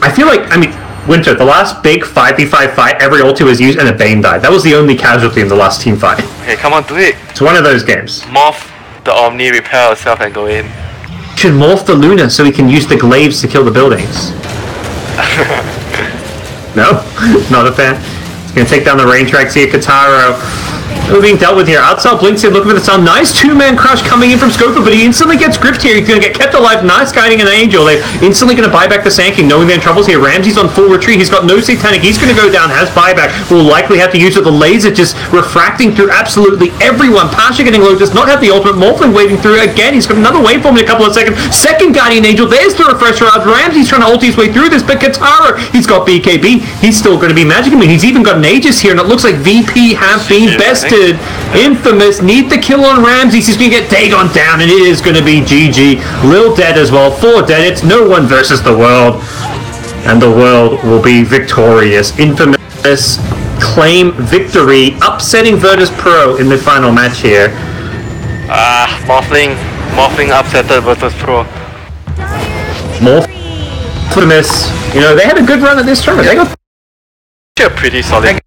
I feel like, I mean, Winter, the last big 5v5 fight, every ulti was used and a Bane died. That was the only casualty in the last team fight. Okay, come on, do it. It's one of those games. Morph the Omni, repair yourself, and go in. Should morph the Luna so we can use the glaives to kill the buildings. No? Not a fan. He's going to take down the rain tracks here. Kataro being dealt with here. Outside Blinks in, looking for the sun. Nice two-man crush coming in from Scoper, but he instantly gets gripped here. He's going to get kept alive. Nice guiding an Angel. They're instantly going to buy back the Sand King, knowing they're in troubles here. Ramsey's on full retreat. He's got no Satanic. He's going to go down, has buyback. Will likely have to use it. The laser just refracting through absolutely everyone. Pasha getting low, does not have the ultimate. Morphling waving through again. He's got another waveform in a couple of seconds. Second Guardian Angel. There's the refresher out. Ramsey's trying to ult his way through this, but Kataro, he's got BKB. He's still going to be magic. I mean, he's even got an Aegis here, and it looks like VP have been bested. Infamous need the kill on Ramses. He's going to get Dagon down, and it is going to be GG. Lil dead as well. 4 dead. It's no one versus the world, and the world will be victorious. Infamous claim victory, upsetting Virtus.Pro in the final match here. Morphling upset the Virtus.Pro. Infamous, you know, they had a good run at this tournament. They got They're pretty solid.